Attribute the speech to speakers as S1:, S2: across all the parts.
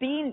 S1: 3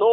S1: 2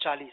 S2: 40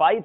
S1: 5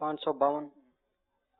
S2: 552।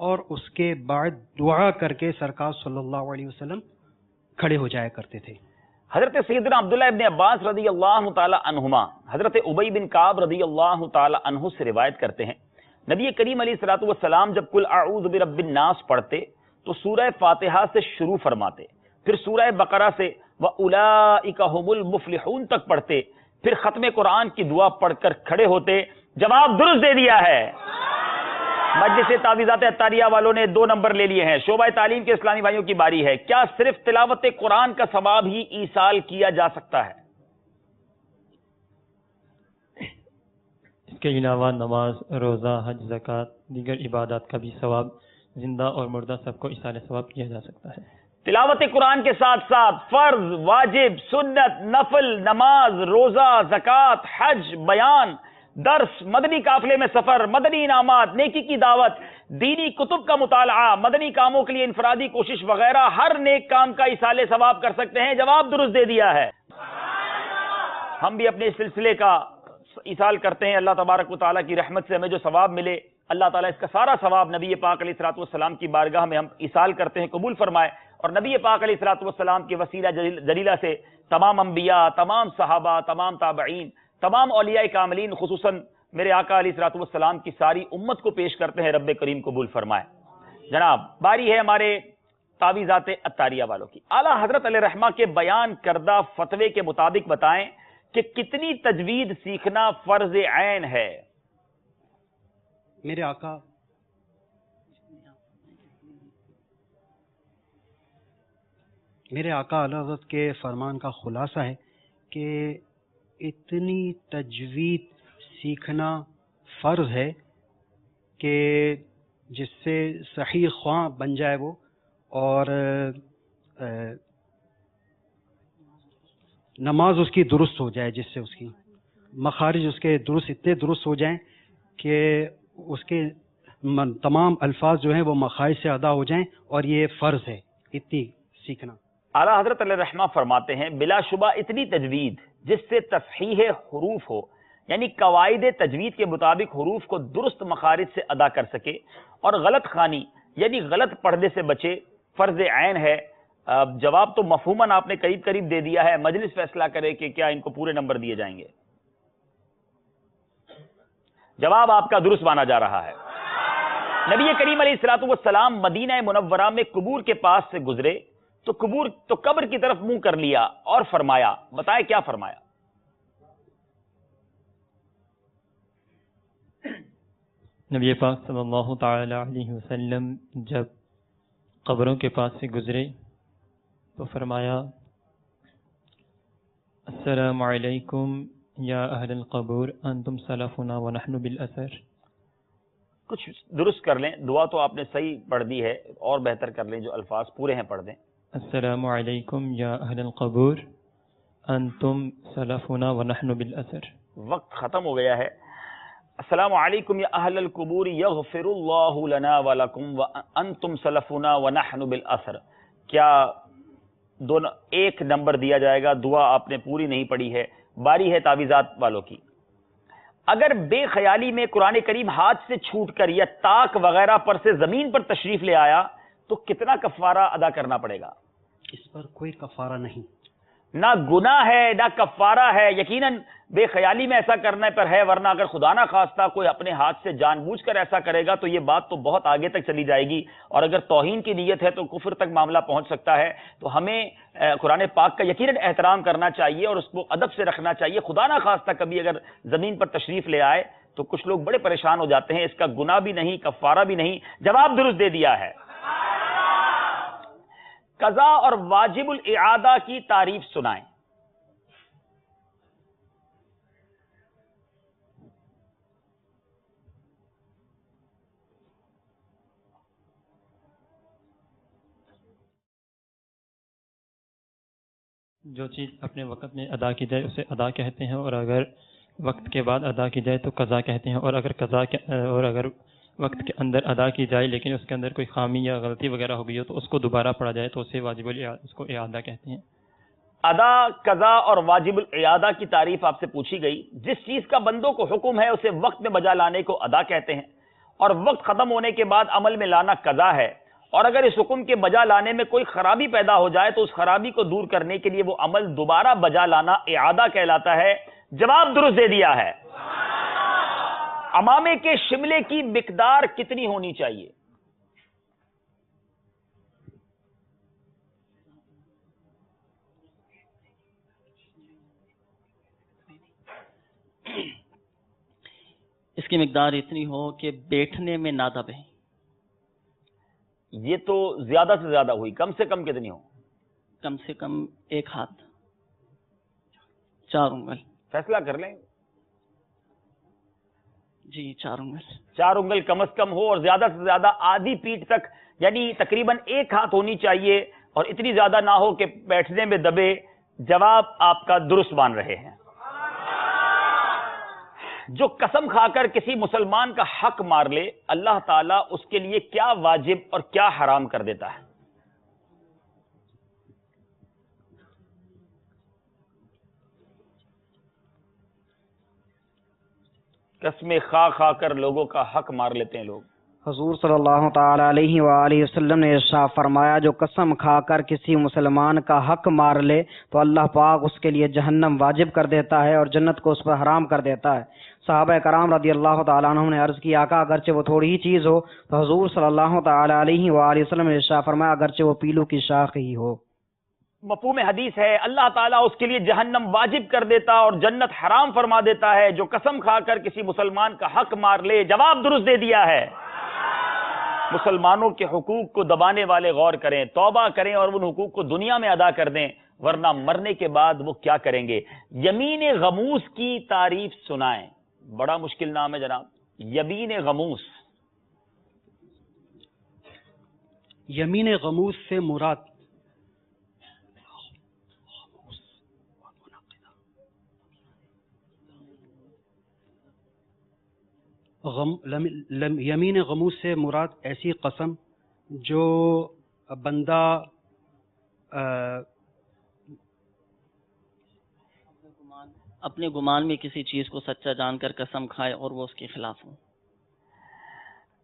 S3: اور اس کے بعد دعا کر کے سرکار صلی اللہ علیہ وسلم کھڑے ہو جایا کرتے تھے۔
S1: حضرت سیدنا عبداللہ ابن عباس رضی اللہ تعالی عنہما حضرت ابی بن کعب رضی اللہ تعالی عنہ سے روایت کرتے ہیں، نبی کریم علیہ الصلوۃ والسلام جب قل اعوذ برب الناس پڑھتے تو سورہ فاتحہ سے شروع فرماتے، پھر سورہ بقرہ سے وَأُولَئِكَ هُمُ الْمُفْلِحُونَ تک پڑھتے، پھر ختم قرآن کی دعا پڑھ کر کھڑے ہوتے۔ جواب درست دے دیا ہے۔ مجلس تعویذات عطاریہ والوں نے 2 نمبر لے لیے ہیں۔ شعبہ تعلیم کے اسلامی بھائیوں کی باری ہے۔ کیا صرف تلاوت قرآن کا ثواب ہی ایصال کیا جا سکتا ہے؟
S4: اس کے علاوہ نماز، روزہ، حج، زکوٰۃ، دیگر عبادات کا بھی ثواب زندہ اور مردہ سب کو ایصال ثواب کیا جا سکتا ہے۔
S1: تلاوت قرآن کے ساتھ ساتھ فرض، واجب، سنت، نفل، نماز، روزہ، زکوٰۃ، حج، بیان، درس، مدنی قافلے میں سفر، مدنی انعامات، نیکی کی دعوت، دینی کتب کا مطالعہ، مدنی کاموں کے لیے انفرادی کوشش وغیرہ ہر نیک کام کا ایصال ثواب کر سکتے ہیں۔ جواب درست دے دیا ہے۔ ہم بھی اپنے اس سلسلے کا ایصال کرتے ہیں۔ اللہ تبارک و تعالیٰ کی رحمت سے ہمیں جو ثواب ملے، اللہ تعالیٰ اس کا سارا ثواب نبی پاک علیہ الصلوۃ والسلام کی بارگاہ میں ہم ایصال کرتے ہیں، قبول فرمائے، اور نبی پاک علیہ الصلوۃ والسلام کے وسیلہ جلیلہ سے تمام انبیاء، تمام صحابہ، تمام تابعین، تمام اولیاء کاملین، خصوصاً میرے آقا علیہ الصلوۃ والسلام کی ساری امت کو پیش کرتے ہیں، رب کریم قبول فرمائے۔ جناب باری ہے ہمارے تعویذات عطاریہ والوں کی۔ اعلیٰ حضرت علیہ رحمہ کے بیان کردہ فتوے کے مطابق بتائیں کہ کتنی تجوید سیکھنا فرض عین ہے؟
S3: میرے آقا اعلیٰ حضرت کے فرمان کا خلاصہ ہے کہ اتنی تجوید سیکھنا فرض ہے کہ جس سے صحیح خواں بن جائے وہ، اور نماز اس کی درست ہو جائے، جس سے اس کی مخارج اس کے اتنے درست ہو جائیں کہ اس کے تمام الفاظ جو ہیں وہ مخارج سے ادا ہو جائیں، اور یہ فرض ہے اتنی سیکھنا۔
S1: اعلیٰ حضرت علیہ رحمہ فرماتے ہیں بلا شبہ اتنی تجوید جس سے تصحیح حروف ہو، یعنی قواعد تجوید کے مطابق حروف کو درست مخارج سے ادا کر سکے، اور غلط خوانی یعنی غلط پڑھنے سے بچے، فرض عین ہے۔ جواب تو مفہوماً آپ نے قریب دے دیا ہے، مجلس فیصلہ کرے کہ کیا ان کو پورے نمبر دیے جائیں گے۔ جواب آپ کا درست مانا جا رہا ہے۔ نبی کریم علیہ الصلوۃ والسلام مدینہ منورہ میں قبور کے پاس سے گزرے تو قبر کی طرف منہ کر لیا اور فرمایا، بتائیں کیا فرمایا؟
S4: نبی پاک صلی اللہ تعالی علیہ وسلم جب قبروں کے پاس سے گزرے تو فرمایا، السلام علیکم یا اہل القبور انتم سلفنا ونحن بالاثر۔
S1: کچھ درست کر لیں، دعا تو آپ نے صحیح پڑھ دی ہے، اور بہتر کر لیں، جو الفاظ پورے ہیں پڑھ دیں۔
S4: السلام علیکم یا اہل القبور انتم سلفنا ونحن بالاثر۔
S1: وقت ختم ہو گیا ہے۔ السلام علیکم یا اہل القبور یغفر اللہ لنا ولکم وانتم سلفنا ونحن بالاثر۔ کیا ایک نمبر دیا جائے گا؟ دعا آپ نے پوری نہیں پڑھی ہے۔ باری ہے تعویذات والوں کی۔ اگر بے خیالی میں قرآن کریم ہاتھ سے چھوٹ کر یا طاق وغیرہ پر سے زمین پر تشریف لے آیا تو کتنا کفارہ ادا کرنا پڑے گا؟
S3: اس پر کوئی کفارہ نہیں،
S1: نہ گناہ ہے نہ کفارہ ہے، یقیناً بے خیالی میں ایسا کرنے پر ہے، ورنہ اگر خدا نہ خواستہ کوئی اپنے ہاتھ سے جان بوجھ کر ایسا کرے گا تو یہ بات تو بہت آگے تک چلی جائے گی، اور اگر توہین کی نیت ہے تو کفر تک معاملہ پہنچ سکتا ہے۔ تو ہمیں قرآن پاک کا یقیناً احترام کرنا چاہیے اور اس کو ادب سے رکھنا چاہیے۔ خدا نہ خواستہ کبھی اگر زمین پر تشریف لے آئے تو کچھ لوگ بڑے پریشان ہو جاتے ہیں، اس کا گناہ بھی نہیں، کفارہ بھی نہیں۔ جواب درست دے دیا ہے۔ قضا اور واجب الاعادہ کی تعریف سنائیں۔
S4: جو چیز اپنے وقت میں ادا کی جائے اسے ادا کہتے ہیں، اور اگر وقت کے بعد ادا کی جائے تو قضا کہتے ہیں، اور اگر وقت کے اندر ادا کی جائے لیکن اس کے اندر کوئی خامی یا غلطی وغیرہ ہو گئی ہو تو اس کو دوبارہ پڑھا جائے تو اسے واجب اس کو اعادہ کہتے ہیں۔
S1: ادا، قضا اور واجب الاعادہ کی تعریف آپ سے پوچھی گئی۔ جس چیز کا بندوں کو حکم ہے اسے وقت میں بجا لانے کو ادا کہتے ہیں، اور وقت ختم ہونے کے بعد عمل میں لانا قضا ہے، اور اگر اس حکم کے بجا لانے میں کوئی خرابی پیدا ہو جائے تو اس خرابی کو دور کرنے کے لیے وہ عمل دوبارہ بجا لانا اعادہ کہلاتا ہے۔ جواب درست دے دیا ہے۔ عمامے کے شملے کی مقدار کتنی ہونی چاہیے؟
S5: اس کی مقدار اتنی ہو کہ بیٹھنے میں نہ دبے۔
S1: یہ تو زیادہ سے زیادہ ہوئی، کم سے کم کتنی ہو؟
S5: کم سے کم 1 ہاتھ، 4 انگل۔
S1: فیصلہ کر لیں۔
S5: جی 4 انگل۔
S1: 4 انگل کم از کم ہو، اور زیادہ سے زیادہ آدھی پیٹھ تک، یعنی تقریباً 1 ہاتھ ہونی چاہیے، اور اتنی زیادہ نہ ہو کہ بیٹھنے میں دبے۔ جواب آپ کا درست مان رہے ہیں۔ جو قسم کھا کر کسی مسلمان کا حق مار لے، اللہ تعالیٰ اس کے لیے کیا واجب اور کیا حرام کر دیتا ہے؟ قسمیں کھا کھا کر لوگوں کا حق مار لیتے ہیں لوگ۔
S6: حضور صلی اللہ تعالی علیہ وآلہ وسلم نے ارشاد فرمایا، جو قسم کھا کر کسی مسلمان کا حق مار لے تو اللہ پاک اس کے لیے جہنم واجب کر دیتا ہے اور جنت کو اس پر حرام کر دیتا ہے۔ صحابہ کرام رضی اللہ تعالیٰ عنہ نے عرض کی، آقا اگرچہ وہ تھوڑی ہی چیز ہو، تو حضور صلی اللہ تعالی علیہ وآلہ وسلم نے ارشاد فرمایا اگرچہ وہ پیلو کی شاخ ہی ہو۔
S1: مفہوم حدیث ہے، اللہ تعالیٰ اس کے لیے جہنم واجب کر دیتا اور جنت حرام فرما دیتا ہے جو قسم کھا کر کسی مسلمان کا حق مار لے۔ جواب درست دے دیا ہے۔ مسلمانوں کے حقوق کو دبانے والے غور کریں، توبہ کریں اور ان حقوق کو دنیا میں ادا کر دیں، ورنہ مرنے کے بعد وہ کیا کریں گے؟ یمین غموس کی تعریف سنائیں۔ بڑا مشکل نام ہے جناب، یمین غموس۔
S3: یمین غموس سے مراد یمین غموس سے مراد ایسی قسم جو بندہ
S5: اپنے گمان میں کسی چیز کو سچا جان کر قسم کھائے اور وہ اس کے خلاف ہو۔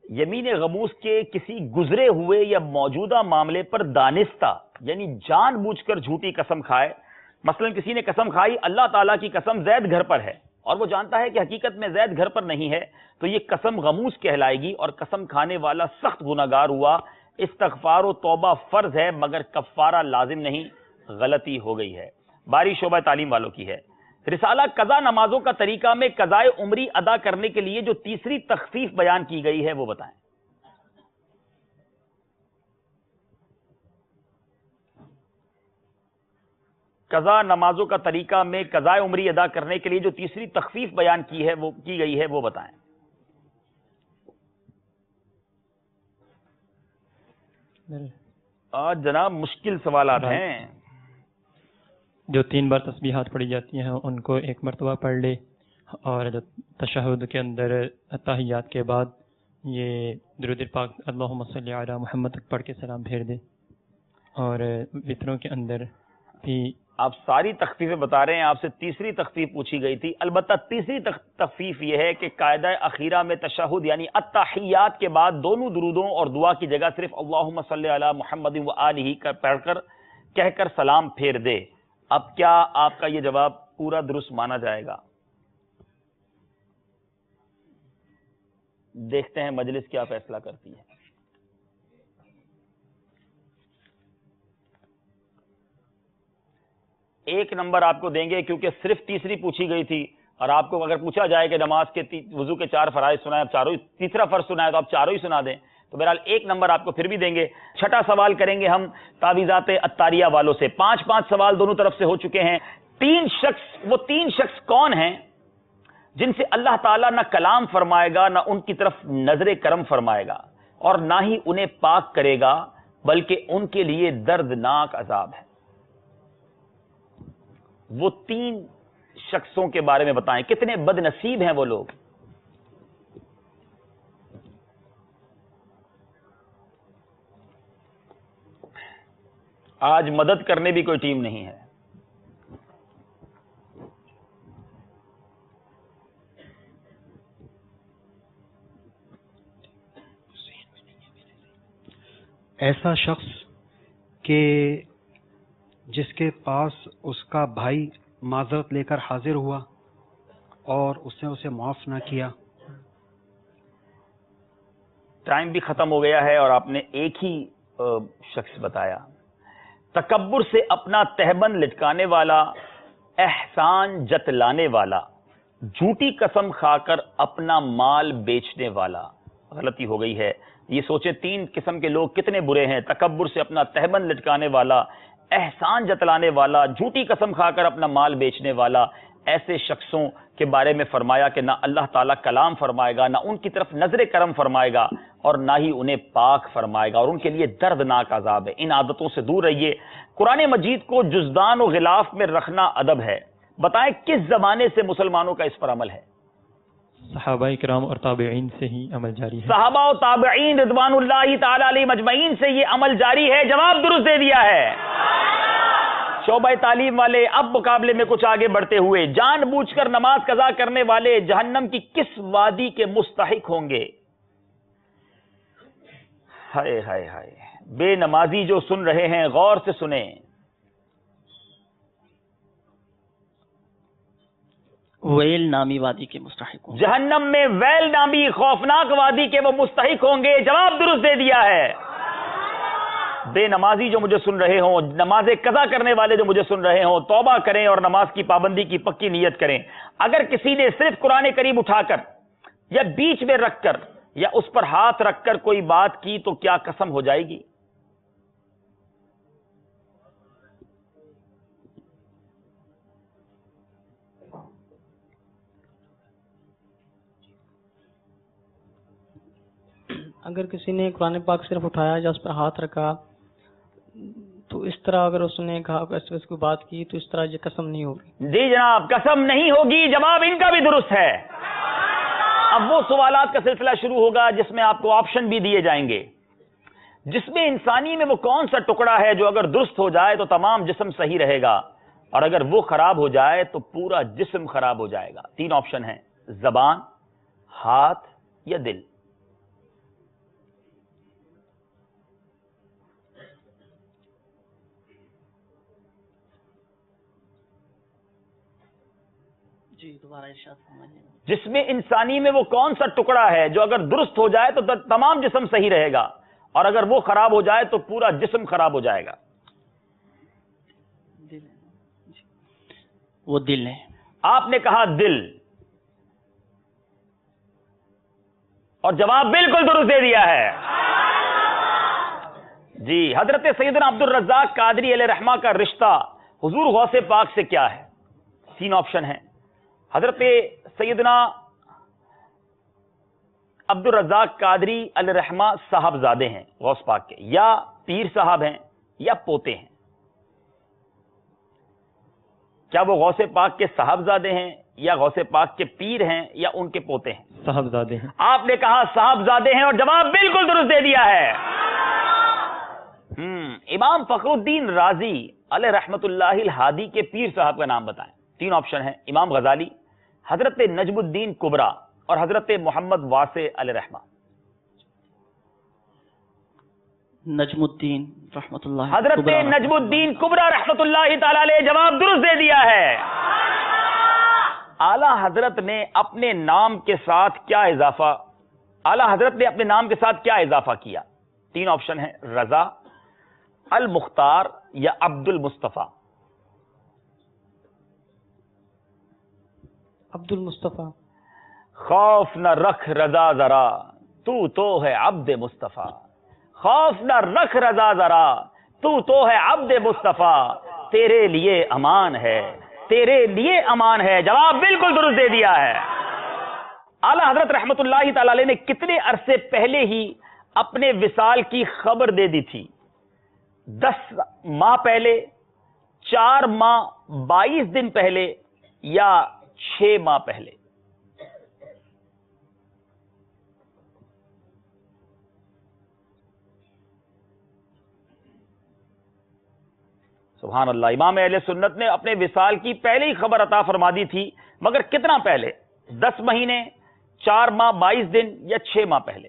S1: یمین غموس کے کسی گزرے ہوئے یا موجودہ معاملے پر دانستہ، یعنی جان بوجھ کر جھوٹی قسم کھائے۔ مثلا کسی نے قسم کھائی اللہ تعالیٰ کی قسم زید گھر پر ہے، اور وہ جانتا ہے کہ حقیقت میں زید گھر پر نہیں ہے، تو یہ قسم غموس کہلائے گی اور قسم کھانے والا سخت گناہگار ہوا۔ استغفار و توبہ فرض ہے مگر کفارہ لازم نہیں، غلطی ہو گئی ہے۔ باری شعبہ تعلیم والوں کی ہے۔ رسالہ قضا نمازوں کا طریقہ میں قضائے عمری ادا کرنے کے لیے جو تیسری تخفیف بیان کی گئی ہے وہ بتائیں۔ قضا نمازوں کا طریقہ میں قضائے عمری ادا کرنے کے لیے جو تیسری تخفیف بیان کی گئی ہے وہ بتائیں۔ آج جناب مشکل سوالات ہیں۔
S4: جو 3 بار تسبیحات پڑھی جاتی ہیں ان کو 1 مرتبہ پڑھ لے، اور جو تشہد کے اندر تحیات کے بعد یہ درود پاک اللہم صلی علی محمد پڑھ کے سلام پھیر دے، اور وطروں کے اندر بھی
S1: آپ ساری تخفیفیں بتا رہے ہیں، آپ سے تیسری تخفیف پوچھی گئی تھی۔ البتہ تیسری تخفیف یہ ہے کہ قاعدہ اخیرہ میں تشہد یعنی التحیات کے بعد دونوں درودوں اور دعا کی جگہ صرف اللہم صلی علی محمد و آلہ کہہ کر سلام پھیر دے۔ اب کیا آپ کا یہ جواب پورا درست مانا جائے گا؟ دیکھتے ہیں مجلس کیا فیصلہ کرتی ہے۔ ایک نمبر آپ کو دیں گے کیونکہ صرف تیسری پوچھی گئی تھی، اور آپ کو اگر پوچھا جائے کہ نماز کے وضو کے 4 فرائض سنائیں، آپ چاروں، تیسرا فرض سنائیں تو آپ چاروں ہی سنا دیں، تو بہرحال 1 نمبر آپ کو پھر بھی دیں گے۔ چھٹا سوال کریں گے ہم تعویذات عطاریہ والوں سے۔ 5 سوال دونوں طرف سے ہو چکے ہیں۔ 3 شخص کون ہیں جن سے اللہ تعالیٰ نہ کلام فرمائے گا، نہ ان کی طرف نظر کرم فرمائے گا، اور نہ ہی انہیں پاک کرے گا، بلکہ ان کے لیے دردناک عذاب ہے؟ وہ 3 شخصوں کے بارے میں بتائیں، کتنے بد نصیب ہیں وہ لوگ۔ آج مدد کرنے بھی کوئی ٹیم نہیں ہے۔
S3: ایسا شخص کہ جس کے پاس اس کا بھائی معذرت لے کر حاضر ہوا اور اس نے اسے معاف نہ کیا.
S1: ٹائم بھی ختم ہو گیا ہے اور آپ نے ایک ہی شخص بتایا. تکبر سے اپنا تہبند لٹکانے والا، احسان جتلانے والا، جھوٹی قسم کھا کر اپنا مال بیچنے والا. غلطی ہو گئی ہے. یہ سوچیں 3 قسم کے لوگ کتنے برے ہیں. تکبر سے اپنا تہبند لٹکانے والا، احسان جتلانے والا، جھوٹی قسم کھا کر اپنا مال بیچنے والا. ایسے شخصوں کے بارے میں فرمایا کہ نہ اللہ تعالیٰ کلام فرمائے گا، نہ ان کی طرف نظر کرم فرمائے گا، اور نہ ہی انہیں پاک فرمائے گا، اور ان کے لیے دردناک عذاب ہے. ان عادتوں سے دور رہیے. قرآن مجید کو جزدان و غلاف میں رکھنا ادب ہے. بتائیں کس زمانے سے مسلمانوں کا اس پر عمل ہے؟
S4: صحابہ کرام اور تابعین سے ہی عمل جاری ہے.
S1: صحابہ و تابعین رضوان اللہ تعالی علیہ مجمعین سے یہ عمل جاری ہے. جواب درست دے دیا ہے. شعبہ تعلیم والے اب مقابلے میں کچھ آگے بڑھتے ہوئے، جان بوجھ کر نماز قضا کرنے والے جہنم کی کس وادی کے مستحق ہوں گے؟ ہائے ہائے ہائے، بے نمازی جو سن رہے ہیں غور سے سنیں.
S5: ویل نامی وادی کے مستحق ہوں گے.
S1: جہنم میں ویل نامی خوفناک وادی کے وہ مستحق ہوں گے. جواب درست دے دیا ہے. بے نمازی جو مجھے سن رہے ہوں، نماز قضا کرنے والے جو مجھے سن رہے ہوں، توبہ کریں اور نماز کی پابندی کی پکی نیت کریں. اگر کسی نے صرف قرآن کریم اٹھا کر یا بیچ میں رکھ کر یا اس پر ہاتھ رکھ کر کوئی بات کی تو کیا قسم ہو جائے گی؟
S7: اگر کسی نے قرآن پاک صرف اٹھایا یا اس پر ہاتھ رکھا تو اس طرح اگر اس نے کہا اس کو بات کی تو اس طرح یہ قسم نہیں ہوگی.
S1: جی جناب، قسم نہیں ہوگی. جواب ان کا بھی درست ہے. اب وہ سوالات کا سلسلہ شروع ہوگا جس میں آپ کو آپشن بھی دیے جائیں گے. جس میں انسانی میں وہ کون سا ٹکڑا ہے جو اگر درست ہو جائے تو تمام جسم صحیح رہے گا، اور اگر وہ خراب ہو جائے تو پورا جسم خراب ہو جائے گا؟ 3 آپشن ہیں: زبان، ہاتھ یا دل.
S5: جی دوبارہ ارشاد فرمائیے.
S1: جس میں انسانی میں وہ کون سا ٹکڑا ہے جو اگر درست ہو جائے تو تمام جسم صحیح رہے گا، اور اگر وہ خراب ہو جائے تو پورا جسم خراب ہو جائے گا؟
S5: دل. وہ دل ہے.
S1: آپ نے کہا دل، اور جواب بالکل درست دے دیا ہے. جی، حضرت سیدنا عبد الرزاق قادری علیہ رحمہ کا رشتہ حضور غوث پاک سے کیا ہے؟ 3 آپشن ہیں. حضرت سیدنا عبد الرزاق قادری علیہ رحمہ صاحبزادے ہیں غوث پاک کے، یا پیر صاحب ہیں یا پوتے ہیں. کیا وہ غوث پاک کے صاحبزادے ہیں یا غوث پاک کے پیر ہیں یا ان کے پوتے ہیں؟
S4: صاحبزادے ہیں.
S1: آپ نے کہا صاحبزادے ہیں، اور جواب بالکل درست دے دیا ہے. امام فخر الدین رازی علیہ رحمت اللہ الہادی کے پیر صاحب کا نام بتائیں. 3 آپشن ہیں: امام غزالی، حضرت نجم الدین کبرا، اور حضرت محمد واسع علیہ رحمہ.
S5: نجم الدین رحمت اللہ.
S1: حضرت نجم الدین کبرا رحمت اللہ تعالی علیہ. جواب درست دے دیا ہے. اعلی حضرت نے اپنے نام کے ساتھ کیا اضافہ کیا؟ 3 آپشن ہیں: رضا، المختار یا عبد المصطفیٰ.
S7: عبد المصطفیٰ.
S1: خوف نہ رکھ رضا ذرا، تو ہے عبد مصطفیٰ. خوف نہ رکھ رضا ذرا، تو ہے عبد مصطفیٰ. تیرے لیے امان ہے، تیرے لیے امان ہے. جواب بالکل درست دے دیا ہے. اعلی حضرت رحمت اللہ تعالی علیہ نے کتنے عرصے پہلے ہی اپنے وصال کی خبر دے دی تھی؟ 10 ماہ پہلے، 4 ماہ 22 دن پہلے، یا 6 ماہ پہلے؟ سبحان اللہ. امام اہل سنت نے اپنے وصال کی پہلے ہی خبر عطا فرما دی تھی، مگر کتنا پہلے؟ 10 مہینے، 4 ماہ 22 دن یا 6 ماہ پہلے؟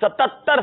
S1: 77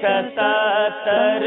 S1: 77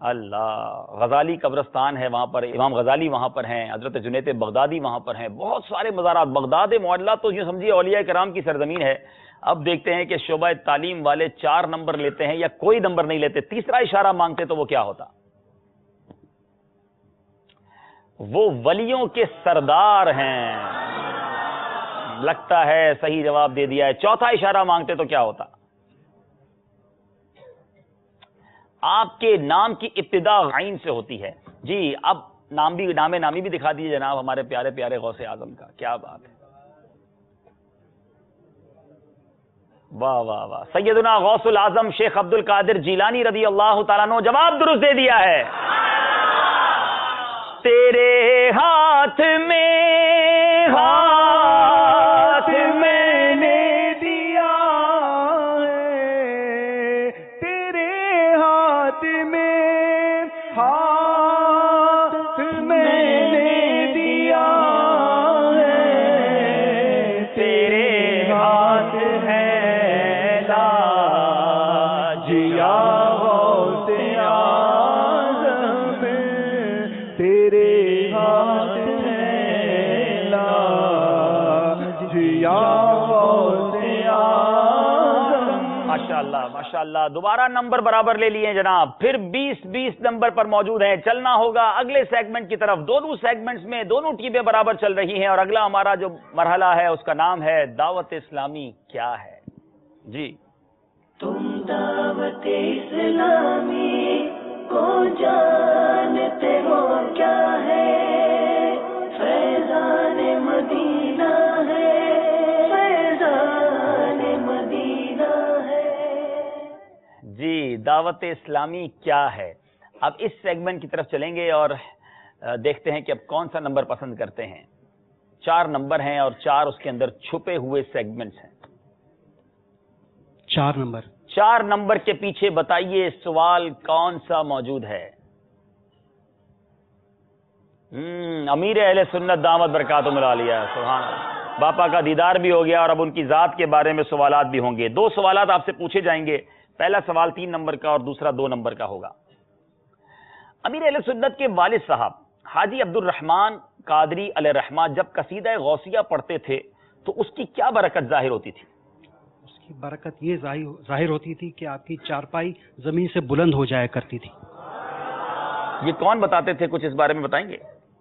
S1: اللہ، غزالی قبرستان ہے وہاں پر، امام غزالی وہاں پر ہیں، حضرت جنید بغدادی وہاں پر ہیں، بہت سارے مزارات. بغداد معلیٰ تو یوں سمجھیے اولیاء کرام کی سرزمین ہے. اب دیکھتے ہیں کہ شعبہ تعلیم والے 4 نمبر لیتے ہیں یا کوئی نمبر نہیں لیتے، تیسرا اشارہ مانگتے تو وہ کیا ہوتا؟ وہ ولیوں کے سردار ہیں. لگتا ہے صحیح جواب دے دیا ہے. چوتھا اشارہ مانگتے تو کیا ہوتا؟ آپ کے نام کی ابتدا غین سے ہوتی ہے. جی اب نام نامی بھی دکھا دیجیے جناب ہمارے پیارے پیارے غوث اعظم کا. کیا بات ہے، واہ واہ واہ. سیدنا غوث العظم شیخ عبد القادر جیلانی رضی اللہ تعالیٰ عنہ جواب درست دے دیا ہے. تیرے ہاتھ میں ہاتھ میں نے دیا ہے، تیرے ہاتھ میں ہاتھ میں نے دیا ہے، تیرے ہاتھ ہے لاج یا غوث اعظم، تیرے ہاتھ ہے لاج یا غوث اعظم. ماشاءاللہ ماشاءاللہ. دوبارہ نمبر برابر لے لیے جناب، پھر 20 نمبر پر موجود ہیں. چلنا ہوگا اگلے سیگمنٹ کی طرف. دونوں سیگمنٹس میں دونوں ٹیمیں برابر چل رہی ہیں اور اگلا ہمارا جو مرحلہ ہے اس کا نام ہے دعوت اسلامی کیا ہے. جی
S8: تم دعوت اسلامی کو جانتے ہو کیا ہے؟ فیضان مدینہ ہے، فیضان مدینہ ہے.
S1: جی دعوت اسلامی کیا ہے. اب اس سیگمنٹ کی طرف چلیں گے اور دیکھتے ہیں کہ اب کون سا نمبر پسند کرتے ہیں. 4 نمبر ہیں اور 4 اس کے اندر چھپے ہوئے سیگمنٹس ہیں.
S3: 4 نمبر
S1: 4 نمبر کے پیچھے بتائیے سوال کون سا موجود ہے. امیر اہل سنت دامت برکاتہم العالیہ، سبحان اللہ. باپا کا دیدار بھی ہو گیا اور اب ان کی ذات کے بارے میں سوالات بھی ہوں گے. 2 سوالات آپ سے پوچھے جائیں گے. پہلا سوال 3 نمبر کا اور دوسرا 2 نمبر کا ہوگا. امیر اہل سنت کے والد صاحب حاجی عبد الرحمن قادری علیہ الرحمہ جب قصیدہ غوثیہ پڑھتے تھے تو اس کی کیا برکت ظاہر ہوتی تھی؟
S3: اس کی برکت یہ ظاہر ہوتی تھی کہ آپ کی چارپائی زمین سے بلند ہو جایا کرتی تھی.
S1: یہ کون بتاتے تھے؟ کچھ اس بارے میں بتائیں گے؟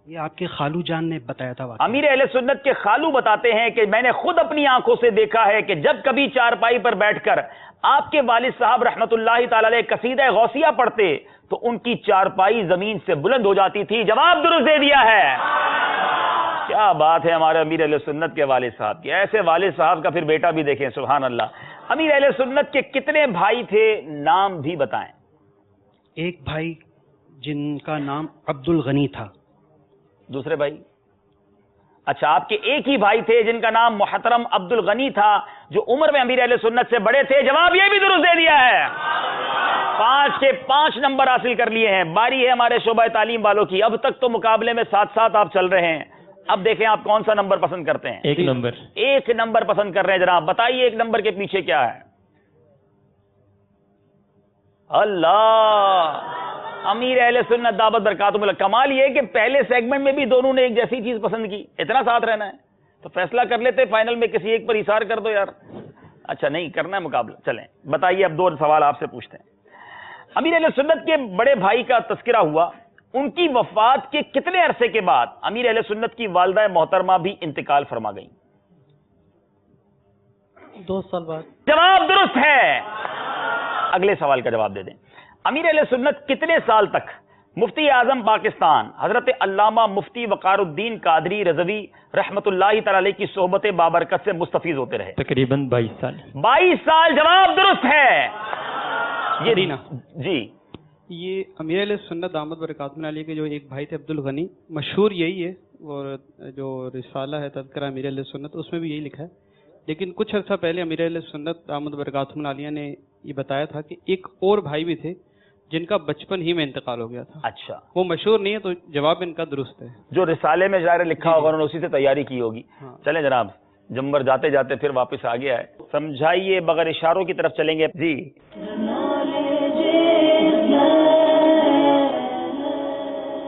S3: یہ آپ کے خالو جان نے بتایا تھا.
S1: امیر اہل سنت کے خالو بتاتے ہیں کہ میں نے خود اپنی آنکھوں سے دیکھا ہے کہ جب کبھی چارپائی پر بیٹھ کر آپ کے والد صاحب رحمت اللہ تعالی علیہ قصیدہ غوثیہ پڑھتے تو ان کی چارپائی زمین سے بلند ہو جاتی تھی. جواب درست دے دیا ہے. کیا بات ہے ہمارے امیر اہل سنت کے والد صاحب کی. ایسے والد صاحب کا پھر بیٹا بھی دیکھیں، سبحان اللہ. امیر اہل سنت کے کتنے بھائی تھے؟ نام بھی بتائیں.
S3: ایک بھائی جن کا نام عبد الغنی تھا.
S1: دوسرے بھائی؟ اچھا آپ کے ایک ہی بھائی تھے جن کا نام محترم عبد الغنی تھا جو عمر میں امیر اہل سنت سے بڑے تھے. جواب یہ بھی درست دے دیا ہے. 5 کے 5 نمبر حاصل کر لیے ہیں. باری ہے ہمارے شعبہ تعلیم والوں کی. اب تک تو مقابلے میں 7 آپ چل رہے ہیں. اب دیکھیں آپ کون سا نمبر پسند کرتے ہیں.
S4: 1 نمبر.
S1: 1 نمبر پسند کر رہے ہیں جناب. بتائیے 1 نمبر کے پیچھے کیا ہے؟ اللہ، امیر اہل سنت دعوت برکاتہم اللہ. کمال یہ کہ پہلے سیگمنٹ میں بھی دونوں نے ایک جیسی چیز پسند کی. اتنا ساتھ رہنا ہے تو فیصلہ کر لیتے فائنل میں کسی ایک پر اثار کر دو یار. اچھا نہیں کرنا ہے مقابلہ. چلیں بتائیے اب 2 سوال آپ سے پوچھتے ہیں. امیر اہل سنت کے بڑے بھائی کا تذکرہ ہوا. ان کی وفات کے کتنے عرصے کے بعد امیر اہل سنت کی والدہ محترمہ بھی انتقال فرما گئیں؟
S7: 2 سال بعد.
S1: جواب درست ہے. اگلے سوال کا جواب دے دیں. امیر اہل سنت کتنے سال تک مفتی اعظم پاکستان حضرت علامہ مفتی وقار الدین قادری رضوی رحمت اللہ تعالی علیہ کی صحبت بابرکت سے مستفیض ہوتے رہے؟
S4: تقریباً 22 سال.
S1: 22 سال. جواب درست ہے. یہ جی
S9: یہ امیر علیہ سنت دامت برکاتہم علیہ کے جو ایک بھائی تھے عبد الغنی، مشہور یہی ہے، اور جو رسالہ ہے تذکرہ امیر علیہ سنت اس میں بھی یہی لکھا ہے. لیکن کچھ عرصہ پہلے امیر علیہ سنت دامت برکاتہم علیہ نے یہ بتایا تھا کہ ایک اور بھائی بھی تھے جن کا بچپن ہی میں انتقال ہو گیا تھا.
S1: اچھا
S9: وہ مشہور نہیں ہے تو جواب ان کا درست ہے.
S1: جو رسالے میں ظاہر لکھا ہوگا انہوں نے اسی سے تیاری کی ہوگی. چلیں جناب جمبر جاتے جاتے پھر واپس آ گیا ہے. سمجھائیے بغیر اشاروں کی طرف چلیں گے. جی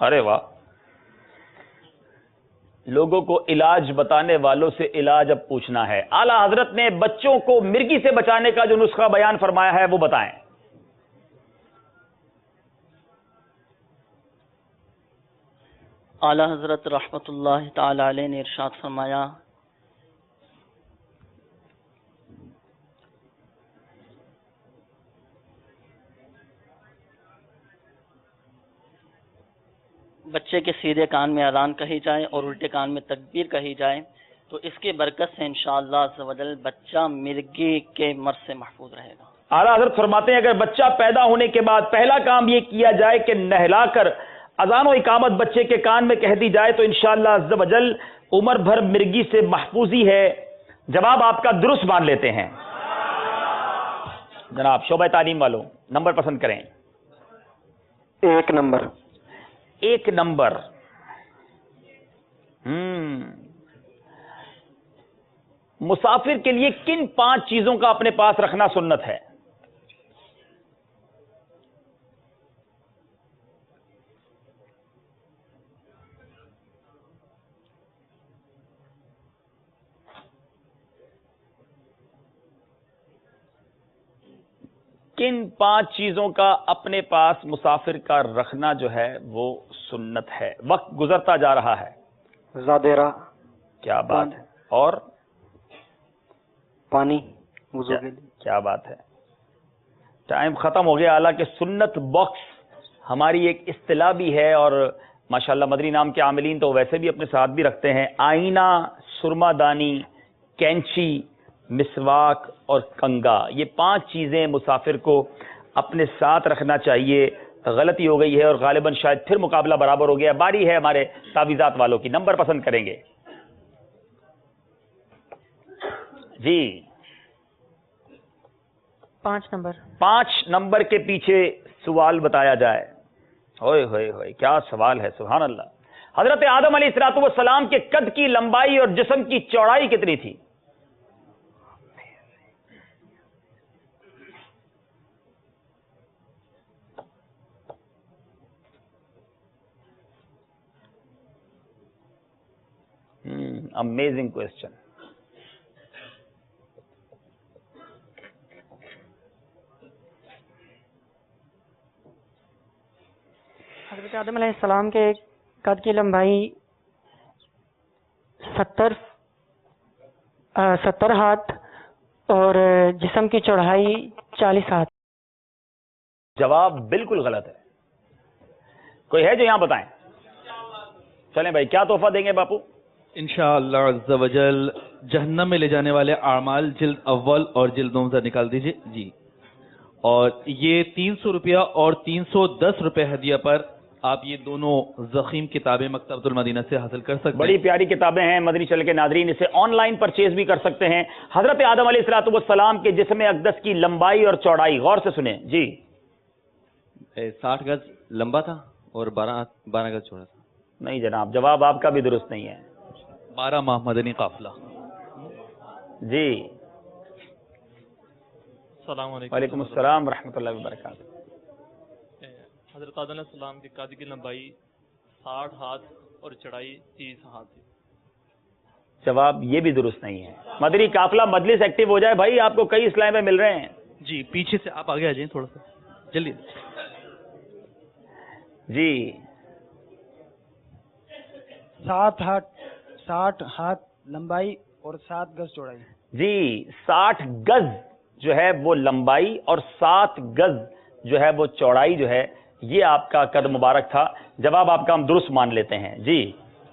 S1: ارے واہ. لوگوں کو علاج بتانے والوں سے علاج اب پوچھنا ہے. اعلیٰ حضرت نے بچوں کو مرگی سے بچانے کا جو نسخہ بیان فرمایا ہے وہ بتائیں.
S5: اعلیٰ حضرت رحمت اللہ تعالی علیہ نے ارشاد فرمایا بچے کے سیدھے کان میں اذان کہی جائے اور الٹے کان میں تکبیر کہی جائے تو اس کی برکت سے انشاءاللہ عز و جل بچہ مرگی کے مرض سے محفوظ رہے گا.
S1: اعلیٰ حضرت فرماتے ہیں اگر بچہ پیدا ہونے کے بعد پہلا کام یہ کیا جائے کہ نہلا کر اذان و اقامت بچے کے کان میں کہہ دی جائے تو انشاءاللہ عز و جل عمر بھر مرگی سے محفوظی ہے. جواب آپ کا درست مان لیتے ہیں. جناب شعبہ تعلیم والوں نمبر پسند کریں.
S6: 1 نمبر.
S1: 1 نمبر. مسافر کے لیے کن 5 چیزوں کا اپنے پاس رکھنا سنت ہے؟ کن 5 چیزوں کا اپنے پاس مسافر کا رکھنا جو ہے وہ سنت ہے؟ وقت گزرتا جا رہا ہے.
S6: زادیرہ.
S1: کیا بات ہے. اور
S6: پانی وضو کے لیے.
S1: کیا بات ہے. ٹائم ختم ہو گیا. حالانکہ سنت باکس ہماری ایک اصطلاح بھی ہے اور ماشاءاللہ مدنی نام کے عاملین تو ویسے بھی اپنے ساتھ بھی رکھتے ہیں. آئینہ، سرما دانی، کینچی، مسواک اور کنگا، یہ 5 چیزیں مسافر کو اپنے ساتھ رکھنا چاہیے. غلطی ہو گئی ہے اور غالباً شاید پھر مقابلہ برابر ہو گیا. باری ہے ہمارے تعویذات والوں کی. نمبر پسند کریں گے جی.
S7: 5 نمبر.
S1: 5 نمبر کے پیچھے سوال بتایا جائے. ہوئے ہوئے ہوئے کیا سوال ہے. سبحان اللہ. حضرت آدم علیہ الصلوۃ والسلام کے قد کی لمبائی اور جسم کی چوڑائی کتنی تھی؟ Amazing question.
S7: حضرت آدم علیہ السلام کے قد کی لمبائی 70 ہاتھ اور جسم کی چوڑائی 40 ہاتھ.
S1: جواب بالکل غلط ہے. کوئی ہے جو یہاں بتائیں؟ چلیں بھائی کیا تحفہ دیں گے باپو؟
S10: انشاءاللہ عز و جل جہنم میں لے جانے والے اعمال جلد اول اور جلد دوم نکال دیجئے جی. اور یہ 300 روپیہ اور 310 روپے ہدیہ پر آپ یہ دونوں ضخیم کتابیں مکتبۃ المدینہ سے حاصل کر سکتے ہیں.
S1: بڑی پیاری کتابیں ہیں. مدنی چینل کے ناظرین اسے آن لائن پرچیز بھی کر سکتے ہیں. حضرت آدم علیہ الصلوۃ والسلام کے جسم اقدس کی لمبائی اور چوڑائی غور سے سنیں جی.
S11: 60 گز لمبا تھا اور 12 گز چوڑا تھا.
S1: نہیں جناب جواب آپ کا بھی درست نہیں ہے.
S10: 12 ماہ مدنی قافلہ
S1: جی.
S4: السلام علیکم.
S1: وعلیکم السلام ورحمۃ اللہ وبرکاتہ.
S4: حضرت آدم علیہ السلام کی قد کی لمبائی 60 ہاتھ اور چڑھائی 30 ہاتھ تھی.
S1: جواب یہ بھی درست نہیں ہے. مدنی قافلہ مجلس ایکٹیو ہو جائے بھائی, آپ کو کئی اسلام مل رہے ہیں.
S10: جی پیچھے سے آپ آگے آ جائیں تھوڑا سا جلدی
S1: جی.
S3: 60 ہاتھ لمبائی اور 7 گز چوڑائی.
S1: جی 60 گز جو ہے وہ لمبائی اور 7 گز جو ہے وہ چوڑائی جو ہے یہ آپ کا قد مبارک تھا. جواب آپ کا ہم درست مان لیتے ہیں جی.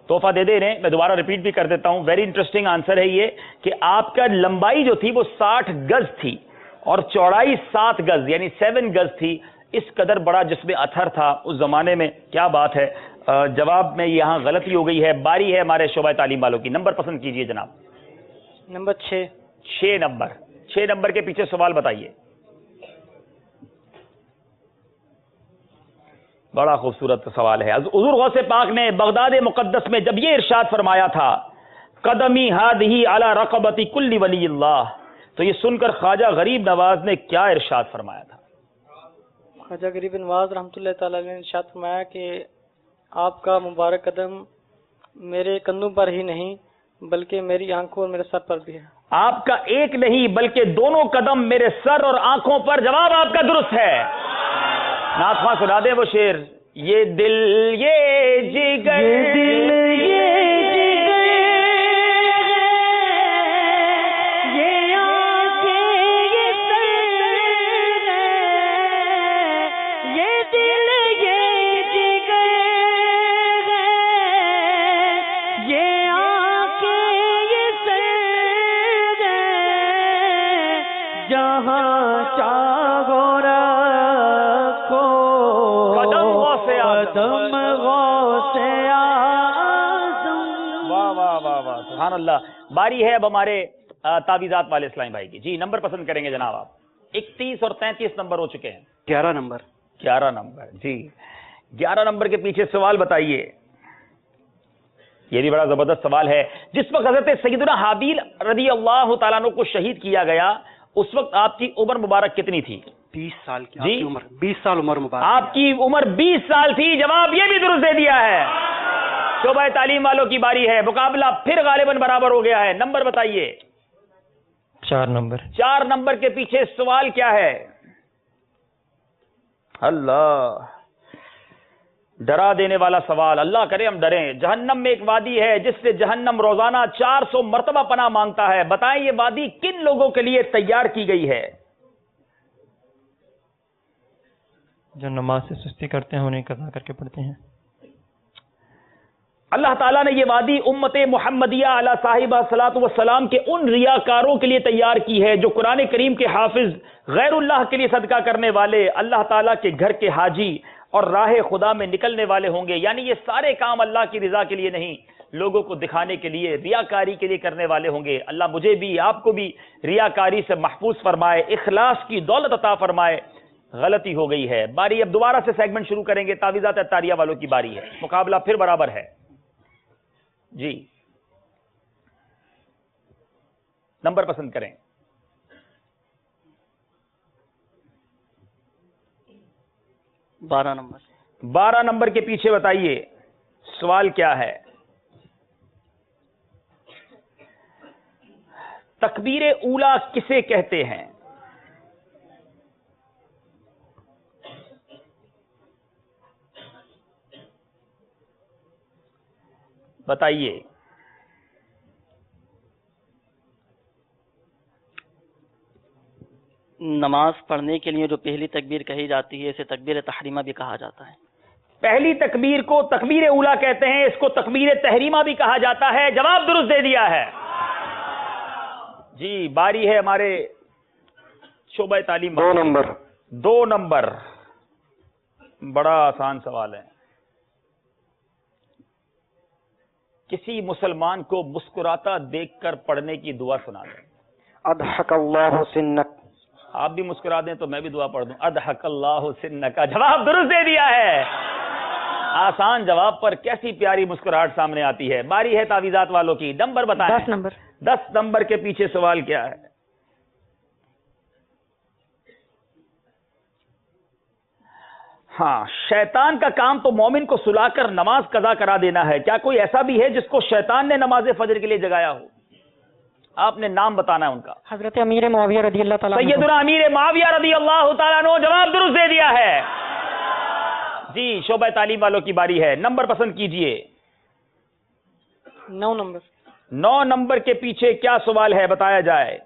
S1: تحفہ دے دے رہے ہیں, میں دوبارہ ریپیٹ بھی کر دیتا ہوں. ویری انٹرسٹنگ آنسر ہے یہ کہ آپ کا لمبائی جو تھی وہ 60 گز تھی اور چوڑائی 7 گز یعنی 7 گز تھی. اس قدر بڑا جسم اطہر تھا اس زمانے میں. کیا بات ہے. جواب میں یہاں غلطی ہو گئی ہے. باری ہے ہمارے شعبہ تعلیم والوں کی. نمبر پسند کیجئے جناب.
S7: نمبر 6.
S1: 6 نمبر. 6 نمبر کے پیچھے سوال بتائیے. بڑا خوبصورت سوال ہے. حضور غوث پاک نے بغداد مقدس میں جب یہ ارشاد فرمایا تھا قدمی ہادہی علی رقبۃ کل ولی اللہ, تو یہ سن کر خواجہ غریب نواز نے کیا ارشاد فرمایا تھا؟
S7: خواجہ غریب نواز رحمۃ اللہ تعالی نے ارشاد فرمایا کہ آپ کا مبارک قدم میرے کندھوں پر ہی نہیں بلکہ میری آنکھوں اور میرے سر پر بھی ہے.
S1: آپ کا ایک نہیں بلکہ دونوں قدم میرے سر اور آنکھوں پر. جواب آپ کا درست ہے. نعت خواں سنا دیں وہ شعر. یہ دل یہ جگر سبحان اللہ. باری ہے اب ہمارے تعویذات والے اسلامی بھائی کی. جی نمبر پسند کریں گے جناب آپ. 31 اور 33 نمبر ہو چکے ہیں.
S2: 11 نمبر.
S1: 11 نمبر. جی 11 نمبر کے پیچھے سوال بتائیے. یہ بھی بڑا زبردست سوال ہے. جس وقت حضرت سیدنا حابیل رضی اللہ تعالیٰ عنہ کو شہید کیا گیا اس وقت آپ کی عمر مبارک کتنی تھی؟
S2: 20 سال کی.
S1: جی
S2: عمر 20 سال عمر مبارک.
S1: آپ کی عمر 20 سال تھی. جواب یہ بھی درست دے دیا ہے. شعبہ تعلیم والوں کی باری ہے. مقابلہ پھر غالباً برابر ہو گیا ہے. نمبر بتائیے.
S4: 4 نمبر.
S1: 4 نمبر کے پیچھے سوال کیا ہے؟ اللہ ڈرا دینے والا سوال. اللہ کرے ہم ڈریں. جہنم میں ایک وادی ہے جس سے جہنم روزانہ 400 مرتبہ پناہ مانگتا ہے. بتائیں یہ وادی کن لوگوں کے لیے تیار کی گئی ہے؟
S4: جو نماز سے سستی کرتے ہیں انہیں قضا کر کے پڑھتے ہیں.
S1: اللہ تعالیٰ نے یہ وادی امت محمدیہ علی صاحبہ صلاۃ والسلام کے ان ریاکاروں کے لیے تیار کی ہے جو قرآن کریم کے حافظ، غیر اللہ کے لیے صدقہ کرنے والے، اللہ تعالیٰ کے گھر کے حاجی اور راہ خدا میں نکلنے والے ہوں گے. یعنی یہ سارے کام اللہ کی رضا کے لیے نہیں، لوگوں کو دکھانے کے لیے، ریاکاری کے لیے کرنے والے ہوں گے. اللہ مجھے بھی آپ کو بھی ریاکاری سے محفوظ فرمائے، اخلاص کی دولت عطا فرمائے. غلطی ہو گئی ہے. باری اب دوبارہ سے سیگمنٹ شروع کریں گے. تعویذات اتاریہ والوں کی باری ہے. مقابلہ پھر برابر ہے. جی نمبر پسند کریں.
S5: 12 نمبر.
S1: 12 نمبر کے پیچھے بتائیے سوال کیا ہے؟ تکبیر اولا کسے کہتے ہیں؟ بتائیے.
S5: نماز پڑھنے کے لیے جو پہلی تکبیر کہی جاتی ہے اسے تکبیر تحریمہ بھی کہا جاتا ہے.
S1: پہلی تکبیر کو تکبیر اولا کہتے ہیں. اس کو تکبیر تحریمہ بھی کہا جاتا ہے. جواب درست دے دیا ہے. جی باری ہے ہمارے شعبہ تعلیم.
S2: 2 نمبر.
S1: 2 نمبر. بڑا آسان سوال ہے. کسی مسلمان کو مسکراتا دیکھ کر پڑھنے کی دعا سنا دیں.
S2: اضحک اللہ سنک.
S1: آپ بھی مسکرا دیں تو میں بھی دعا پڑھ دوں. اضحک اللہ سنک. جواب درست دے دیا ہے. آسان جواب پر کیسی پیاری مسکراہٹ سامنے آتی ہے. باری ہے تعویذات والوں کی. نمبر بتائیں.
S7: 10 نمبر.
S1: 10 نمبر کے پیچھے سوال کیا ہے؟ ہاں شیطان کا کام تو مومن کو سلا کر نماز قضا کرا دینا ہے. کیا کوئی ایسا بھی ہے جس کو شیطان نے نماز فجر کے لیے جگایا ہو؟ آپ نے نام بتانا ہے ان کا.
S7: حضرت امیر معاویہ رضی اللہ تعالیٰ عنہ.
S1: سیدنا امیر معاویہ رضی اللہ تعالیٰ عنہ. جواب درست دے دیا ہے. جی شعبہ تعلیم والوں کی باری ہے. نمبر پسند کیجئے.
S7: 9 نمبر.
S1: 9 نمبر کے پیچھے کیا سوال ہے بتایا جائے.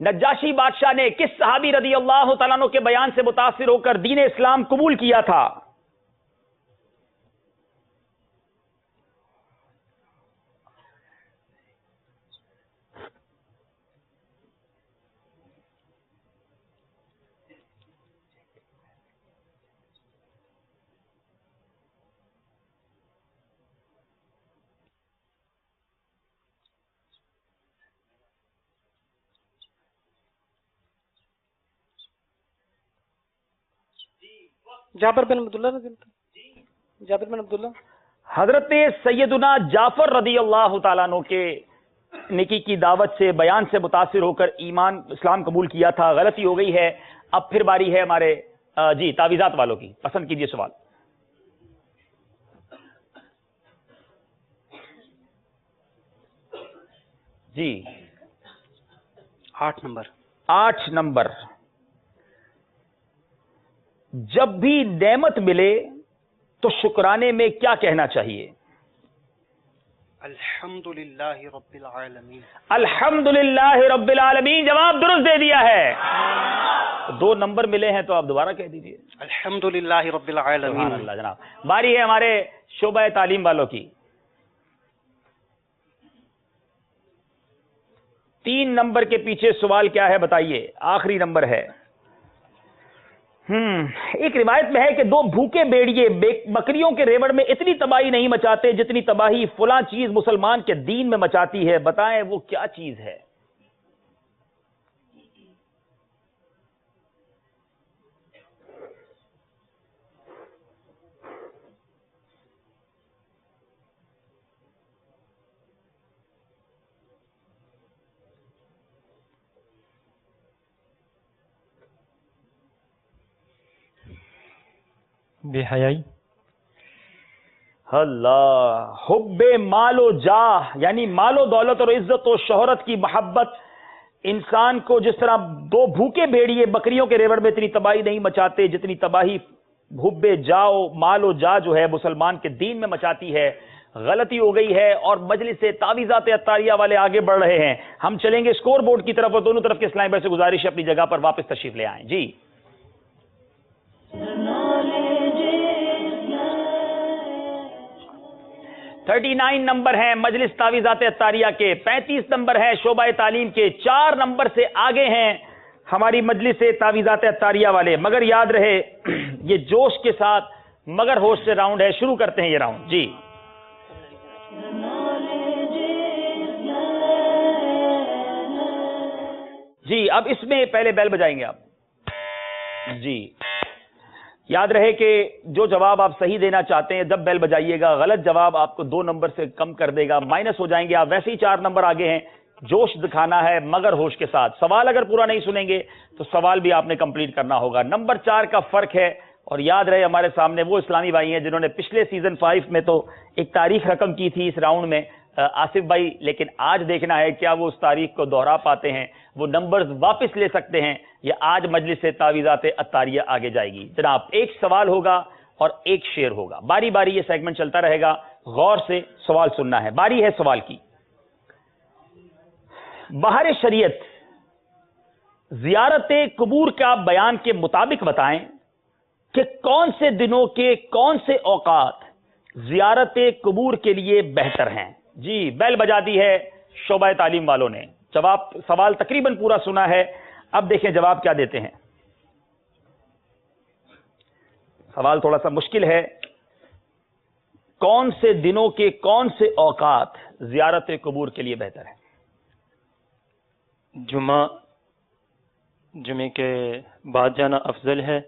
S1: نجاشی بادشاہ نے کس صحابی رضی اللہ تعالیٰ عنہ کے بیان سے متاثر ہو کر دین اسلام قبول کیا تھا؟
S7: جابر بن عبداللہ رضی اللہ. جابر بن عبداللہ.
S1: حضرت سیدنا جعفر رضی اللہ تعالیٰ عنہ کے نیکی کی دعوت سے بیان سے متاثر ہو کر ایمان اسلام قبول کیا تھا. غلطی ہو گئی ہے. اب پھر باری ہے ہمارے جی تعویذات والوں کی پسند کیجئے سوال. جی
S2: 8 نمبر.
S1: 8 نمبر. جب بھی نعمت ملے تو شکرانے میں کیا کہنا چاہیے؟
S2: الحمدللہ رب العالمین.
S1: الحمدللہ رب العالمین. جواب درست دے دیا ہے. 2 نمبر ملے ہیں تو آپ دوبارہ کہہ دیجئے.
S2: الحمدللہ رب العالمین.
S1: سبحان اللہ. جناب باری ہے ہمارے شعبہ تعلیم والوں کی. 3 نمبر کے پیچھے سوال کیا ہے بتائیے. آخری نمبر ہے. ایک روایت میں ہے کہ 2 بھوکے بیڑیے بکریوں کے ریوڑ میں اتنی تباہی نہیں مچاتے جتنی تباہی فلاں چیز مسلمان کے دین میں مچاتی ہے. بتائیں وہ کیا چیز ہے؟
S4: بے حیائی.
S1: اللہ. حب مال و جاہ یعنی مال و دولت اور عزت و شہرت کی محبت انسان کو جس طرح 2 بھوکے بھیڑیے بکریوں کے ریوڑ میں اتنی تباہی نہیں مچاتے جتنی تباہی حب جاؤ مال و جاہ جو ہے مسلمان کے دین میں مچاتی ہے. غلطی ہو گئی ہے اور مجلس تعویذات عطاریہ والے آگے بڑھ رہے ہیں. ہم چلیں گے سکور بورڈ کی طرف اور دونوں طرف کے اسلام بھائی سے گزارش ہے اپنی جگہ پر واپس تشریف لے آئیں. جی 39 نمبر ہیں مجلس تعویذات عطاریہ کے. 35 نمبر ہے شعبہ تعلیم کے. 4 نمبر سے آگے ہیں ہماری مجلس تعویذات عطاریہ والے. مگر یاد رہے یہ جوش کے ساتھ مگر ہوش سے راؤنڈ ہے. شروع کرتے ہیں یہ راؤنڈ. جی جی اب اس میں پہلے بیل بجائیں گے آپ. جی یاد رہے کہ جو جواب آپ صحیح دینا چاہتے ہیں جب بیل بجائیے گا. غلط جواب آپ کو 2 نمبر سے کم کر دے گا, مائنس ہو جائیں گے آپ. ویسے ہی 4 نمبر آگے ہیں. جوش دکھانا ہے مگر ہوش کے ساتھ. سوال اگر پورا نہیں سنیں گے تو سوال بھی آپ نے کمپلیٹ کرنا ہوگا. نمبر 4 کا فرق ہے. اور یاد رہے ہمارے سامنے وہ اسلامی بھائی ہیں جنہوں نے پچھلے سیزن 5 میں تو ایک تاریخ رقم کی تھی اس راؤنڈ میں, آصف بھائی, لیکن آج دیکھنا ہے کیا وہ اس تاریخ کو دوہرا پاتے ہیں, وہ نمبرز واپس لے سکتے ہیں یا آج مجلس تعویذات عطاریہ آگے جائے گی. جناب ایک سوال ہوگا اور ایک شعر ہوگا. باری باری یہ سیگمنٹ چلتا رہے گا. غور سے سوال سننا ہے. باری ہے سوال کی. بہر شریعت زیارت قبور کا بیان کے مطابق بتائیں کہ کون سے دنوں کے کون سے اوقات زیارت قبور کے لیے بہتر ہیں. جی بیل بجا دی ہے شعبہ تعلیم والوں نے. جواب سوال تقریباً پورا سنا ہے. اب دیکھیں جواب کیا دیتے ہیں. سوال تھوڑا سا مشکل ہے. کون سے دنوں کے کون سے اوقات زیارت قبور کے لیے بہتر ہے؟
S4: جمعے کے بعد جانا افضل ہے.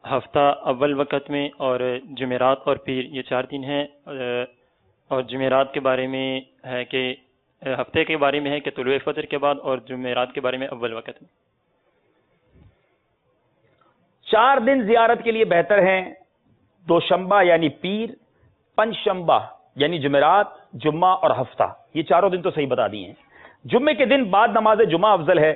S4: ہفتہ اول وقت میں اور جمعرات اور پیر یہ 4 دن ہیں. اور جمعرات کے بارے میں ہے کہ ہفتے کے بارے میں ہے کہ طلوع فجر کے بعد, اور جمعرات کے بارے میں اول وقت میں.
S1: 4 دن زیارت کے لیے بہتر ہیں. دوشنبہ یعنی پیر, پنجشنبہ یعنی جمعرات, جمعہ اور ہفتہ. یہ 4 دن تو صحیح بتا دیے ہیں. جمعے کے دن بعد نماز جمعہ افضل ہے.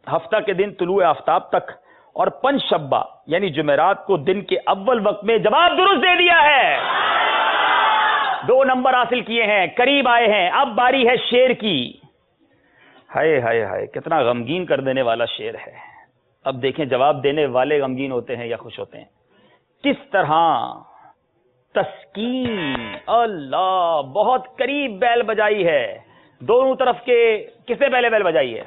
S1: ہفتہ کے دن طلوع آفتاب تک, اور پنجشنبہ یعنی جمعرات کو دن کے اول وقت میں. جواب درست دے دیا ہے. 2 نمبر حاصل کیے ہیں, قریب آئے ہیں. اب باری ہے شعر کی. ہائے ہائے ہائے کتنا غمگین کر دینے والا شعر ہے. اب دیکھیں جواب دینے والے غمگین ہوتے ہیں یا خوش ہوتے ہیں. کس طرح تسکین. اللہ بہت قریب بیل بجائی ہے. دونوں طرف کے کس نے پہلے بیل بجائی ہے؟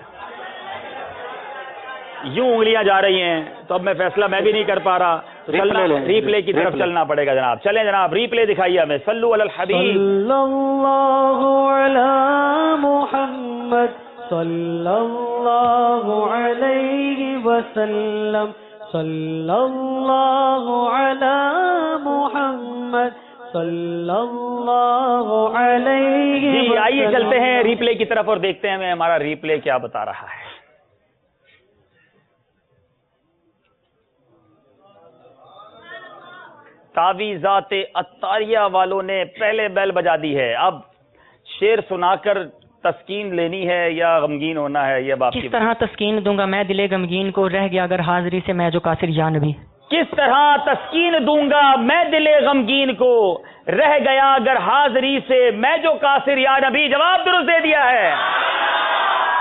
S1: یوں انگلیاں جا رہی ہیں تو اب میں فیصلہ میں بھی نہیں کر پا رہا. ری پلے کی طرف چلنا پڑے گا. جناب چلیں جناب, ری پلے دکھائیے ہمیں. صلو علی الحبیب
S8: صلی اللہ علی محمد صلی اللہ علیہ وسلم صلی اللہ علی محمد صلی اللہ علیہ وسلم.
S1: جی آئیے چلتے ہیں ری پلے کی طرف اور دیکھتے ہیں ہمارا ری پلے کیا بتا رہا ہے. تعویذات عطاریہ والوں نے پہلے بیل بجا دی ہے. اب شعر سنا کر تسکین لینی ہے یا غمگین ہونا ہے؟ یہ بات
S12: کس طرح تسکین دوں گا میں دل غمگین کو، رہ گیا اگر حاضری سے میں جو کافر یا نبی.
S1: کس طرح تسکین دوں گا میں دل غمگین کو، رہ گیا اگر حاضری سے میں جو کافر یا نبی. جواب درست دے دیا ہے.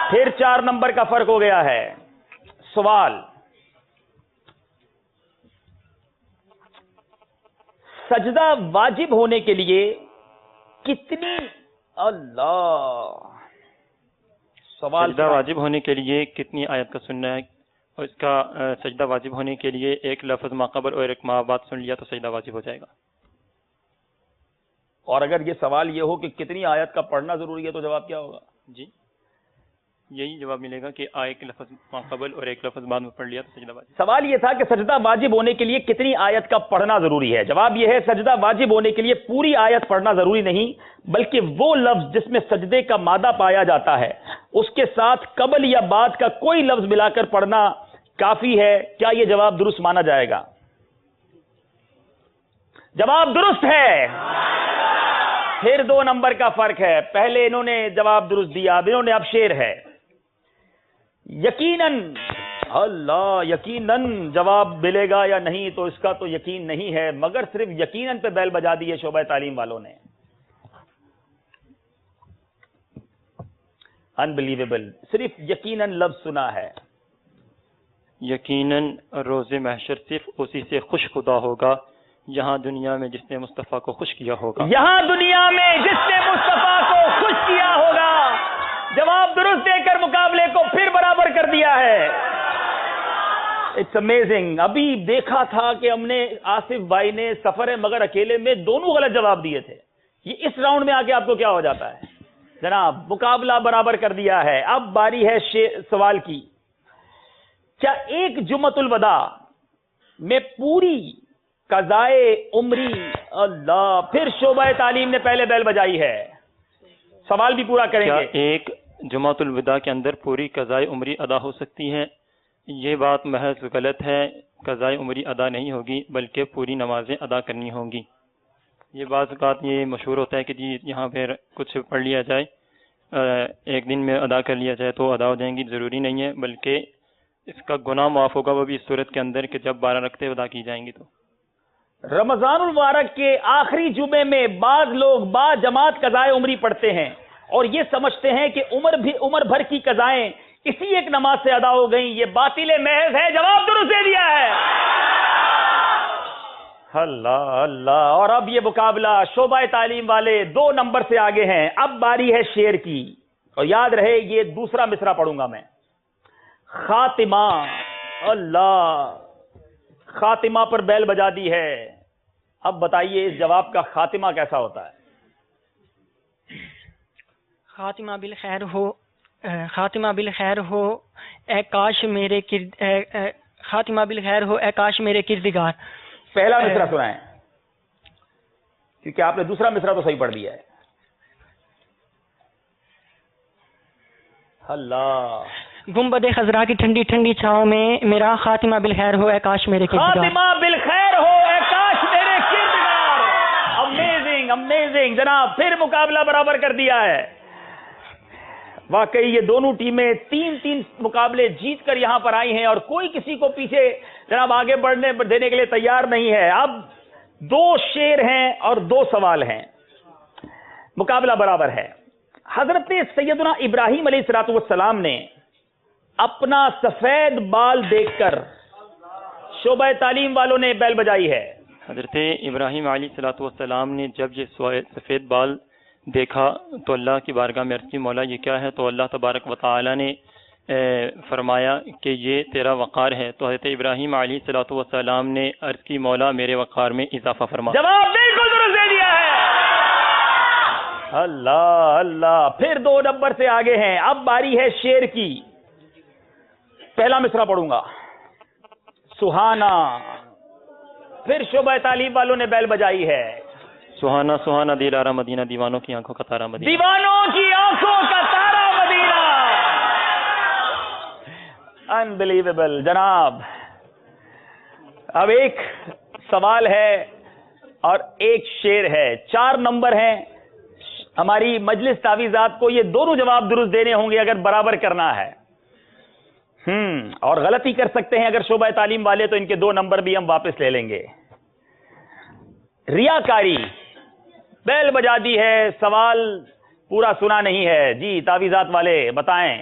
S1: پھر 4 نمبر کا فرق ہو گیا ہے. سوال، سجدہ واجب ہونے کے لیے کتنی سوال
S4: سجدہ واجب ہونے کے لیے کتنی آیت کا سننا ہے، اور اس کا سجدہ واجب ہونے کے لیے ایک لفظ ما قبل اور ایک ما بعد سن لیا تو سجدہ واجب ہو جائے گا.
S1: اور اگر یہ سوال یہ ہو کہ کتنی آیت کا پڑھنا ضروری ہے تو جواب کیا ہوگا؟
S4: جی یہی جواب ملے گا کہ ایک لفظ ما قبل اور ایک لفظ بعد میں پڑھ لیا تو سجدہ واجب.
S1: سوال یہ تھا کہ سجدہ واجب ہونے کے لیے کتنی آیت کا پڑھنا ضروری ہے. جواب یہ ہے سجدہ واجب ہونے کے لیے پوری آیت پڑھنا ضروری نہیں، بلکہ وہ لفظ جس میں سجدے کا مادہ پایا جاتا ہے اس کے ساتھ قبل یا بعد کا کوئی لفظ ملا کر پڑھنا کافی ہے. کیا یہ جواب درست مانا جائے گا؟ جواب درست ہے. پھر 2 نمبر کا فرق ہے. پہلے انہوں نے جواب درست دیا، اب انہوں نے اب شعر ہے. یقیناً یقیناً جواب ملے گا یا نہیں تو اس کا تو یقین نہیں ہے، مگر صرف یقیناً پہ بیل بجا دی ہے شعبہ تعلیم والوں نے. انبلیویبل. صرف یقیناً لفظ سنا ہے.
S4: یقیناً روز محشر صرف اسی سے خوش خدا ہوگا یہاں دنیا میں جس نے مصطفیٰ کو خوش کیا ہوگا.
S1: یہاں دنیا میں جس نے مصطفیٰ کو خوش کیا ہوگا. جواب درست دے کر مقابلے کو پھر برابر کر دیا ہے. It's amazing. ابھی دیکھا تھا کہ ہم نے آصف بھائی نے سفر مگر اکیلے میں دونوں غلط جواب دیے تھے. یہ اس راؤنڈ میں آ کے آپ کو کیا ہو جاتا ہے جناب؟ مقابلہ برابر کر دیا ہے. اب باری ہے سوال کی. کیا ایک جمعۃ الوداع میں پوری قضائے عمری پھر شعبہ تعلیم نے پہلے بیل بجائی ہے. سوال بھی پورا کریں گے.
S4: ایک جمعۃ الوداع کے اندر پوری قضائے عمری ادا ہو سکتی ہے؟ یہ بات محض غلط ہے. قضائے عمری ادا نہیں ہوگی بلکہ پوری نمازیں ادا کرنی ہوں گی. یہ بعض اوقات یہ مشہور ہوتا ہے کہ جی یہاں پھر کچھ پڑھ لیا جائے، ایک دن میں ادا کر لیا جائے تو ادا ہو جائیں گی. ضروری نہیں ہے، بلکہ اس کا گناہ معاف ہوگا وہ بھی اس صورت کے اندر کہ جب 12 رکعتیں ادا کی جائیں گی. تو
S1: رمضان المبارک کے آخری جمعے میں بعض لوگ با جماعت قضائے عمری پڑھتے ہیں اور یہ سمجھتے ہیں کہ عمر بھر کی قضائیں اسی ایک نماز سے ادا ہو گئیں. یہ باطل محض ہے. جواب درست دے دیا ہے. اللہ. اور اب یہ مقابلہ شعبہ تعلیم والے 2 نمبر سے آگے ہیں. اب باری ہے شعر کی، اور یاد رہے یہ دوسرا مصرع پڑھوں گا میں. خاتمہ. خاتمہ پر بیل بجا دی ہے. اب بتائیے اس جواب کا خاتمہ کیسا ہوتا ہے؟
S12: خاتمہ بالخیر ہو، خاتمہ بالخیر ہو اے کاش میرے خاتمہ بالخیر ہو اے کاش میرے کردگار.
S1: پہلا مصرع سنائیں کیونکہ آپ نے دوسرا مصرع تو صحیح پڑھ دیا ہے. اللہ.
S12: گنبد خضرا کی ٹھنڈی ٹھنڈی چھاؤں میں میرا خاتمہ بالخیر ہو اے کاش میرے کردگار.
S1: خاتمہ بالخیر ہو اے کاش میرے کردگار. امیزنگ امیزنگ جناب. پھر مقابلہ برابر کر دیا ہے. واقعی یہ دونوں ٹیمیں 3 مقابلے جیت کر یہاں پر آئی ہیں اور کوئی کسی کو پیچھے جناب آگے بڑھنے دینے کے لیے تیار نہیں ہے. اب 2 شعر ہیں اور 2 سوال ہیں. مقابلہ برابر ہے. حضرت سیدنا ابراہیم علیہ الصلوۃ والسلام نے اپنا سفید بال دیکھ کر شعبہ تعلیم والوں نے بیل بجائی ہے.
S4: حضرت ابراہیم علیہ الصلوۃ والسلام نے جب یہ سفید بال دیکھا تو اللہ کی بارگاہ میں عرض کی مولا یہ کیا ہے؟ تو اللہ تبارک و تعالی نے فرمایا کہ یہ تیرا وقار ہے. تو حضرت ابراہیم علیہ الصلوۃ والسلام نے عرض کی مولا میرے وقار میں اضافہ فرما.
S1: جواب بالکل درست دے دیا ہے. اللہ. پھر 2 نمبر سے آگے ہیں. اب باری ہے شعر کی. پہلا مصرع پڑھوں گا. سہانا. پھر شعبہ تعلیم والوں نے بیل بجائی ہے.
S4: سہانا سہانا دلارا مدینہ دیوانوں کی آنکھوں کا تارا مدینہ.
S1: دیوانوں کی آنکھوں کا تارا مدینہ. انبلیویبل جناب. اب ایک سوال ہے اور ایک شیر ہے. 4 نمبر ہیں ہماری مجلس تعویذات کو. یہ دونوں جواب درست دینے ہوں گے اگر برابر کرنا ہے. اور غلطی کر سکتے ہیں اگر شعبہ تعلیم والے, تو ان کے 2 نمبر بھی ہم واپس لے لیں گے. ریاکاری, بیل بجا دی ہے, سوال پورا سنا نہیں ہے. جی تعویذات والے بتائیں.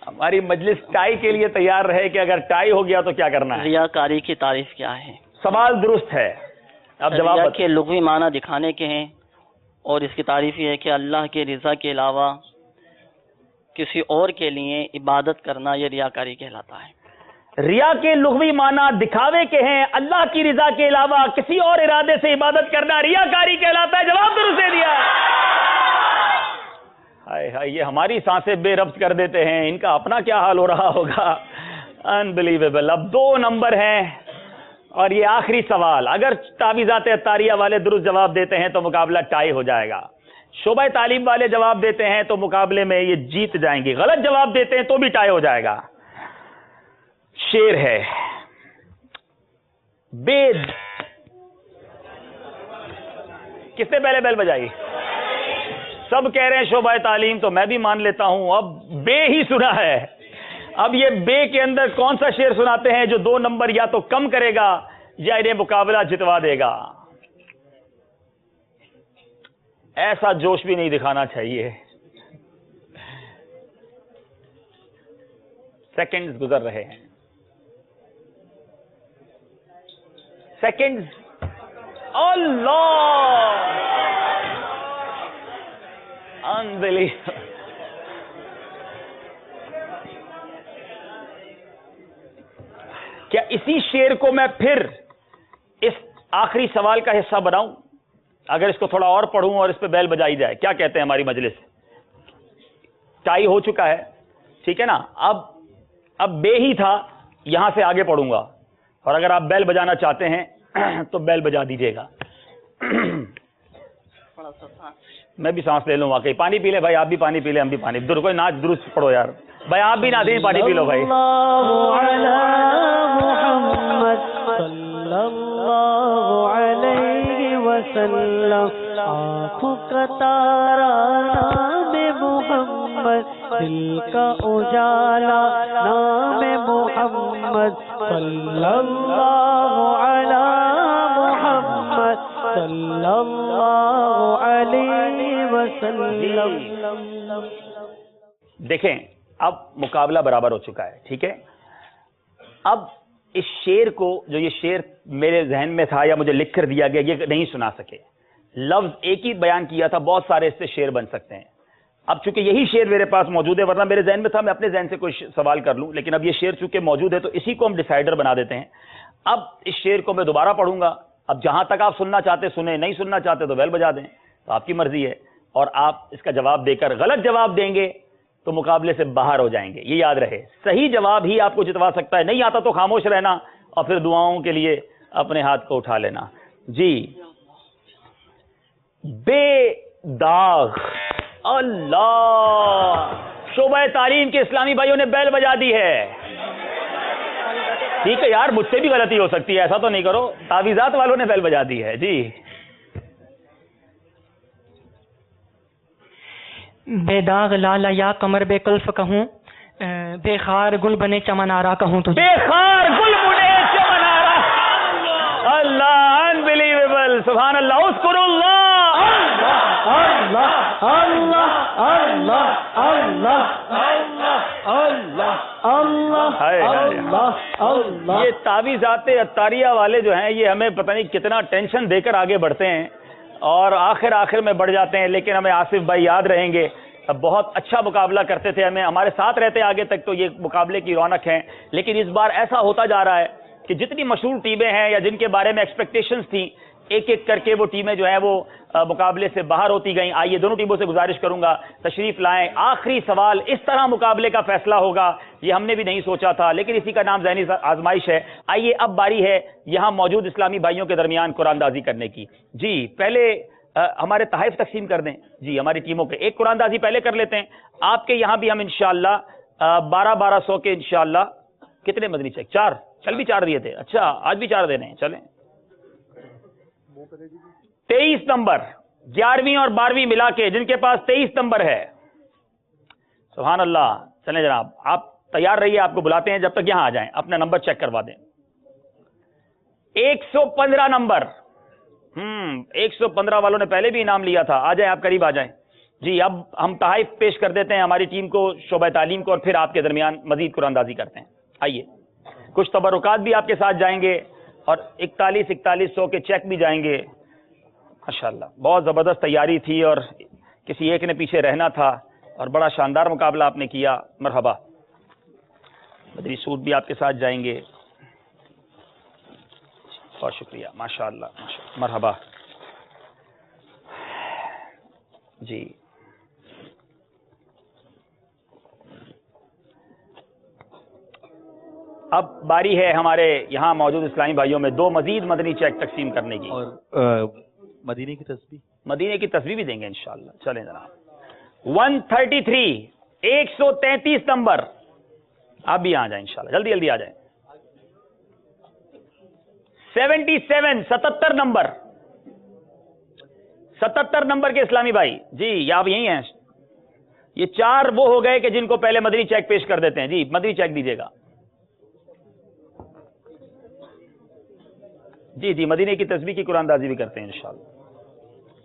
S1: ہماری مجلس ٹائی کے لیے تیار رہے کہ اگر ٹائی ہو گیا تو کیا کرنا ہے.
S5: ریاکاری کی تعریف کیا ہے؟
S1: سوال درست ہے, اب جواب
S5: ریا کے لغوی معنی دکھانے کے ہیں, اور اس کی تعریف یہ ہے کہ اللہ کے رضا کے علاوہ کسی اور کے لیے عبادت کرنا, یہ ریاکاری کہلاتا ہے.
S1: ریا کے لغوی معنی دکھاوے کے ہیں, اللہ کی رضا کے علاوہ کسی اور ارادے سے عبادت کرنا ریاکاری کہلاتا ہے. جواب درست دے دیا. ہائے ہائے, یہ ہماری سانسیں بے ربط کر دیتے ہیں, ان کا اپنا کیا حال ہو رہا ہوگا. انبلیویبل. اب 2 نمبر ہیں اور یہ آخری سوال. اگر تعویذات عطاریہ والے درست جواب دیتے ہیں تو مقابلہ ٹائی ہو جائے گا. شعبہ تعلیم والے جواب دیتے ہیں تو مقابلے میں یہ جیت جائیں گے. غلط جواب دیتے ہیں تو بھی ٹائی ہو جائے گا. شیر ہے, کس نے پہلے بیل بجائی؟ سب کہہ رہے ہیں شعبہ تعلیم, تو میں بھی مان لیتا ہوں. اب بے ہی سنا ہے. اب یہ بے کے اندر کون سا شیر سناتے ہیں جو 2 نمبر یا تو کم کرے گا یا انہیں مقابلہ جتوا دے گا. ایسا جوش بھی نہیں دکھانا چاہیے. سیکنڈز گزر رہے ہیں. سیکنڈز. اللہ, انبلیویبل. کیا اسی شیر کو میں پھر اس آخری سوال کا حصہ بناؤں؟ اگر اس کو تھوڑا اور پڑھوں اور اس پہ بیل بجائی جائے, کیا کہتے ہیں ہماری مجلس؟ ٹائی ہو چکا ہے, ٹھیک ہے نا. اب بے ہی تھا, یہاں سے آگے پڑھوں گا, اور اگر آپ بیل بجانا چاہتے ہیں تو بیل بجا دیجیے گا. میں بھی سانس لے لوں واقعی. پانی پی لیں بھائی, آپ بھی پانی پی لیں, ہم بھی پانی. کوئی ناچ درست پڑھو یار بھائی, آپ بھی نہ دیں, پانی پی لو بھائی.
S8: آنکھوں کا تارا نام محمد, دل کا اجالا نام محمد, صلی اللہ علی محمد صلی اللہ علیہ وسلم.
S1: دیکھیں اب مقابلہ برابر ہو چکا ہے, ٹھیک ہے. اب اس شیر کو, جو یہ شیر میرے ذہن میں تھا یا مجھے لکھ کر دیا گیا, یہ نہیں سنا سکے. لفظ ایک ہی بیان کیا تھا, بہت سارے اس سے شیر بن سکتے ہیں. اب چونکہ یہی شیر میرے پاس موجود ہے, ورنہ میرے ذہن میں تھا میں اپنے ذہن سے کوئی سوال کر لوں, لیکن اب یہ شیر چونکہ موجود ہے تو اسی کو ہم ڈیسائیڈر بنا دیتے ہیں. اب اس شیر کو میں دوبارہ پڑھوں گا. اب جہاں تک آپ سننا چاہتے سنیں, نہیں سننا چاہتے تو بیل بجا دیں, تو آپ کی مرضی ہے. اور آپ اس کا جواب دے کر غلط جواب دیں گے تو مقابلے سے باہر ہو جائیں گے. یہ یاد رہے, صحیح جواب ہی آپ کو جتوا سکتا ہے. نہیں آتا تو خاموش رہنا اور پھر دعاؤں کے لیے اپنے ہاتھ کو اٹھا لینا. جی, بے داغ. اللہ, شعبہ تعلیم کے اسلامی بھائیوں نے بیل بجا دی ہے. ٹھیک ہے یار, مجھ سے بھی غلطی ہو سکتی ہے, ایسا تو نہیں کرو. تعویذات والوں نے بیل بجا دی ہے. جی,
S12: بے داغ لالا یا کمر بے کلف کہوں, بے خار گل بنے چمن آرا کہوں تجھے.
S1: بے خار گل بنے چمن آرا. اللہ, انبلیویبل, سبحان اللہ. اذکر اللہ,
S8: اللہ اللہ اللہ اللہ اللہ اللہ اللہ.
S1: یہ تعویذات عطاریہ والے جو ہیں یہ ہمیں پتہ نہیں کتنا ٹینشن دے کر آگے بڑھتے ہیں اور آخر میں بڑھ جاتے ہیں, لیکن ہمیں آصف بھائی یاد رہیں گے. بہت اچھا مقابلہ کرتے تھے, ہمارے ساتھ رہتے آگے تک, تو یہ مقابلے کی رونق ہے. لیکن اس بار ایسا ہوتا جا رہا ہے کہ جتنی مشہور ٹیمیں ہیں یا جن کے بارے میں ایکسپیکٹیشنز تھیں, ایک ایک کر کے وہ ٹیمیں جو ہیں وہ مقابلے سے باہر ہوتی گئیں. آئیے دونوں ٹیموں سے گزارش کروں گا تشریف لائیں. آخری سوال, اس طرح مقابلے کا فیصلہ ہوگا یہ ہم نے بھی نہیں سوچا تھا, لیکن اسی کا نام ذہنی آزمائش ہے. آئیے اب باری ہے یہاں موجود اسلامی بھائیوں کے درمیان قرآن دازی کرنے کی. جی, پہلے ہمارے تحائف تقسیم کر دیں. جی, ہماری ٹیموں کے ایک قرآن دازی پہلے کر لیتے ہیں. آپ کے یہاں بھی ہم انشاءاللہ 1200 کے انشاءاللہ کتنے مدنی چیک؟ 4. کل بھی 4 دیے تھے. اچھا آج بھی 4 دینے ہیں. چلیں 23 نمبر 11ویں اور 12ویں ملا کے جن کے پاس 23 نمبر ہے. سبحان اللہ. چلیں جناب آپ تیار رہیے, آپ کو بلاتے ہیں, جب تک یہاں آ جائیں اپنا نمبر چیک کروا دیں. 115 نمبر. 115 والوں نے پہلے بھی انعام لیا تھا. آ جائیں آپ, قریب آ جائیں. جی اب ہم تحائف پیش کر دیتے ہیں ہماری ٹیم کو, شعبہ تعلیم کو, اور پھر آپ کے درمیان مزید قرآن اندازی کرتے ہیں. آئیے. کچھ تبرکات بھی آپ کے ساتھ جائیں گے اور 4100 کے چیک بھی جائیں گے. ماشاءاللہ بہت زبردست تیاری تھی اور کسی ایک نے پیچھے رہنا تھا اور بڑا شاندار مقابلہ آپ نے کیا. مرحبا. مدنی سوٹ بھی آپ کے ساتھ جائیں گے. بہت شکریہ. ماشاءاللہ مرحبا. جی اب باری ہے ہمارے یہاں موجود اسلامی بھائیوں میں 2 مزید مدنی چیک تقسیم کرنے کی.
S10: اور مدینے کی تسبیح,
S1: مدینے کی تسبیح بھی دیں گے انشاءاللہ. چلیں جناب 133 133 نمبر آپ بھی آ جائیں انشاءاللہ, جلدی جلدی آ جائیں. 77 77 نمبر 77 نمبر کے اسلامی بھائی. جی آپ یہی ہیں. یہ 4 وہ ہو گئے کہ جن کو پہلے مدنی چیک پیش کر دیتے ہیں. جی مدنی چیک دیجیے گا. جی جی مدینے کی تسبیح کی قرآن اندازی بھی کرتے ہیں انشاءاللہ.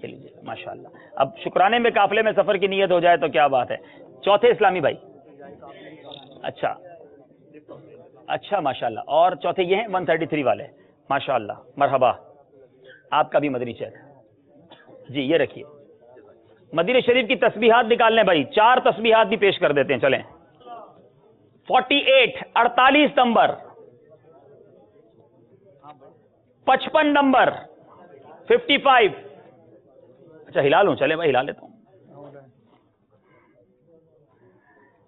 S1: لیجیے ماشاءاللہ. اب شکرانے میں قافلے میں سفر کی نیت ہو جائے تو کیا بات ہے. چوتھے اسلامی بھائی. اچھا اچھا ماشاءاللہ. اور چوتھے یہ ہیں 133 والے. ماشاءاللہ مرحبا. آپ کا بھی مدنی چیک. جی یہ رکھیے. مدینہ شریف کی تسبیحات نکال لیں بھائی. 4 تسبیحات بھی پیش کر دیتے ہیں. چلیں 48 48 نمبر 55 نمبر 55. اچھا ہلا لوں. چلیں بھائی ہلا لیتا ہوں.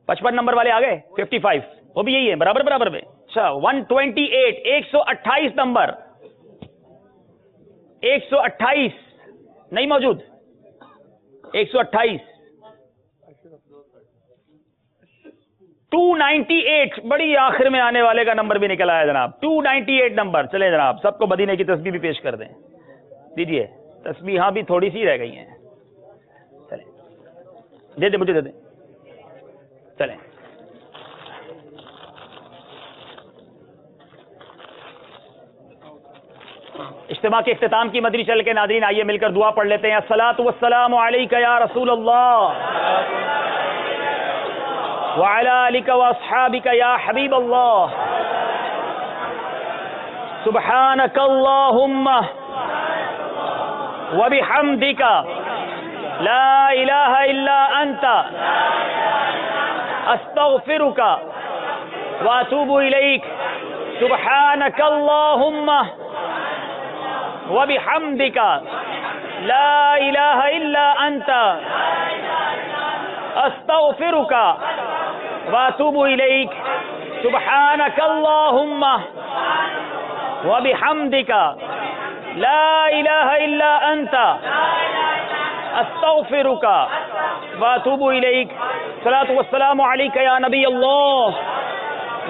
S1: 55 نمبر والے آ گئے. 55 وہ بھی یہی ہے برابر برابر میں. اچھا 128 128 نمبر 128 نہیں موجود. 128 298 بڑی آخر میں آنے والے کا نمبر بھی نکل آیا جناب. 298 نمبر. چلیں جناب سب کو مدینے کی تسبیح بھی پیش کر دیں. دیجیے تسبیح ہاں بھی تھوڑی سی رہ گئی ہیں. چلیں دے دیں مجھے دے دیں. چلیں اجتماع کے اختتام کی مدنی چینل کے ناظرین آئیے مل کر دعا پڑھ لیتے ہیں. الصلاۃ والسلام علیک یا رسول اللہ وعلی آلک واصحابک یا حبیب اللہ. سبحانک اللہم وبحمدک لا الہ الا انت استغفرک واتوب الیک. سبحانک اللہم وبحمدک لا الہ الا انت استغفرک واتوب الیک. سبحانک اللہم وبحمدک لا الہ الا انت استغفرک واتوب الیک. الصلاۃ والسلام علیک یا نبی اللہ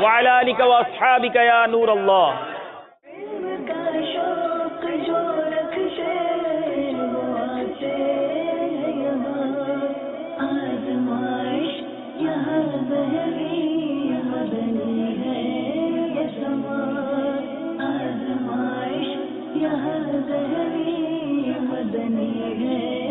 S1: وعلی آلک واصحابک یا نور اللہ.
S13: آزمائش یہاں ذہنی مدنی ہے.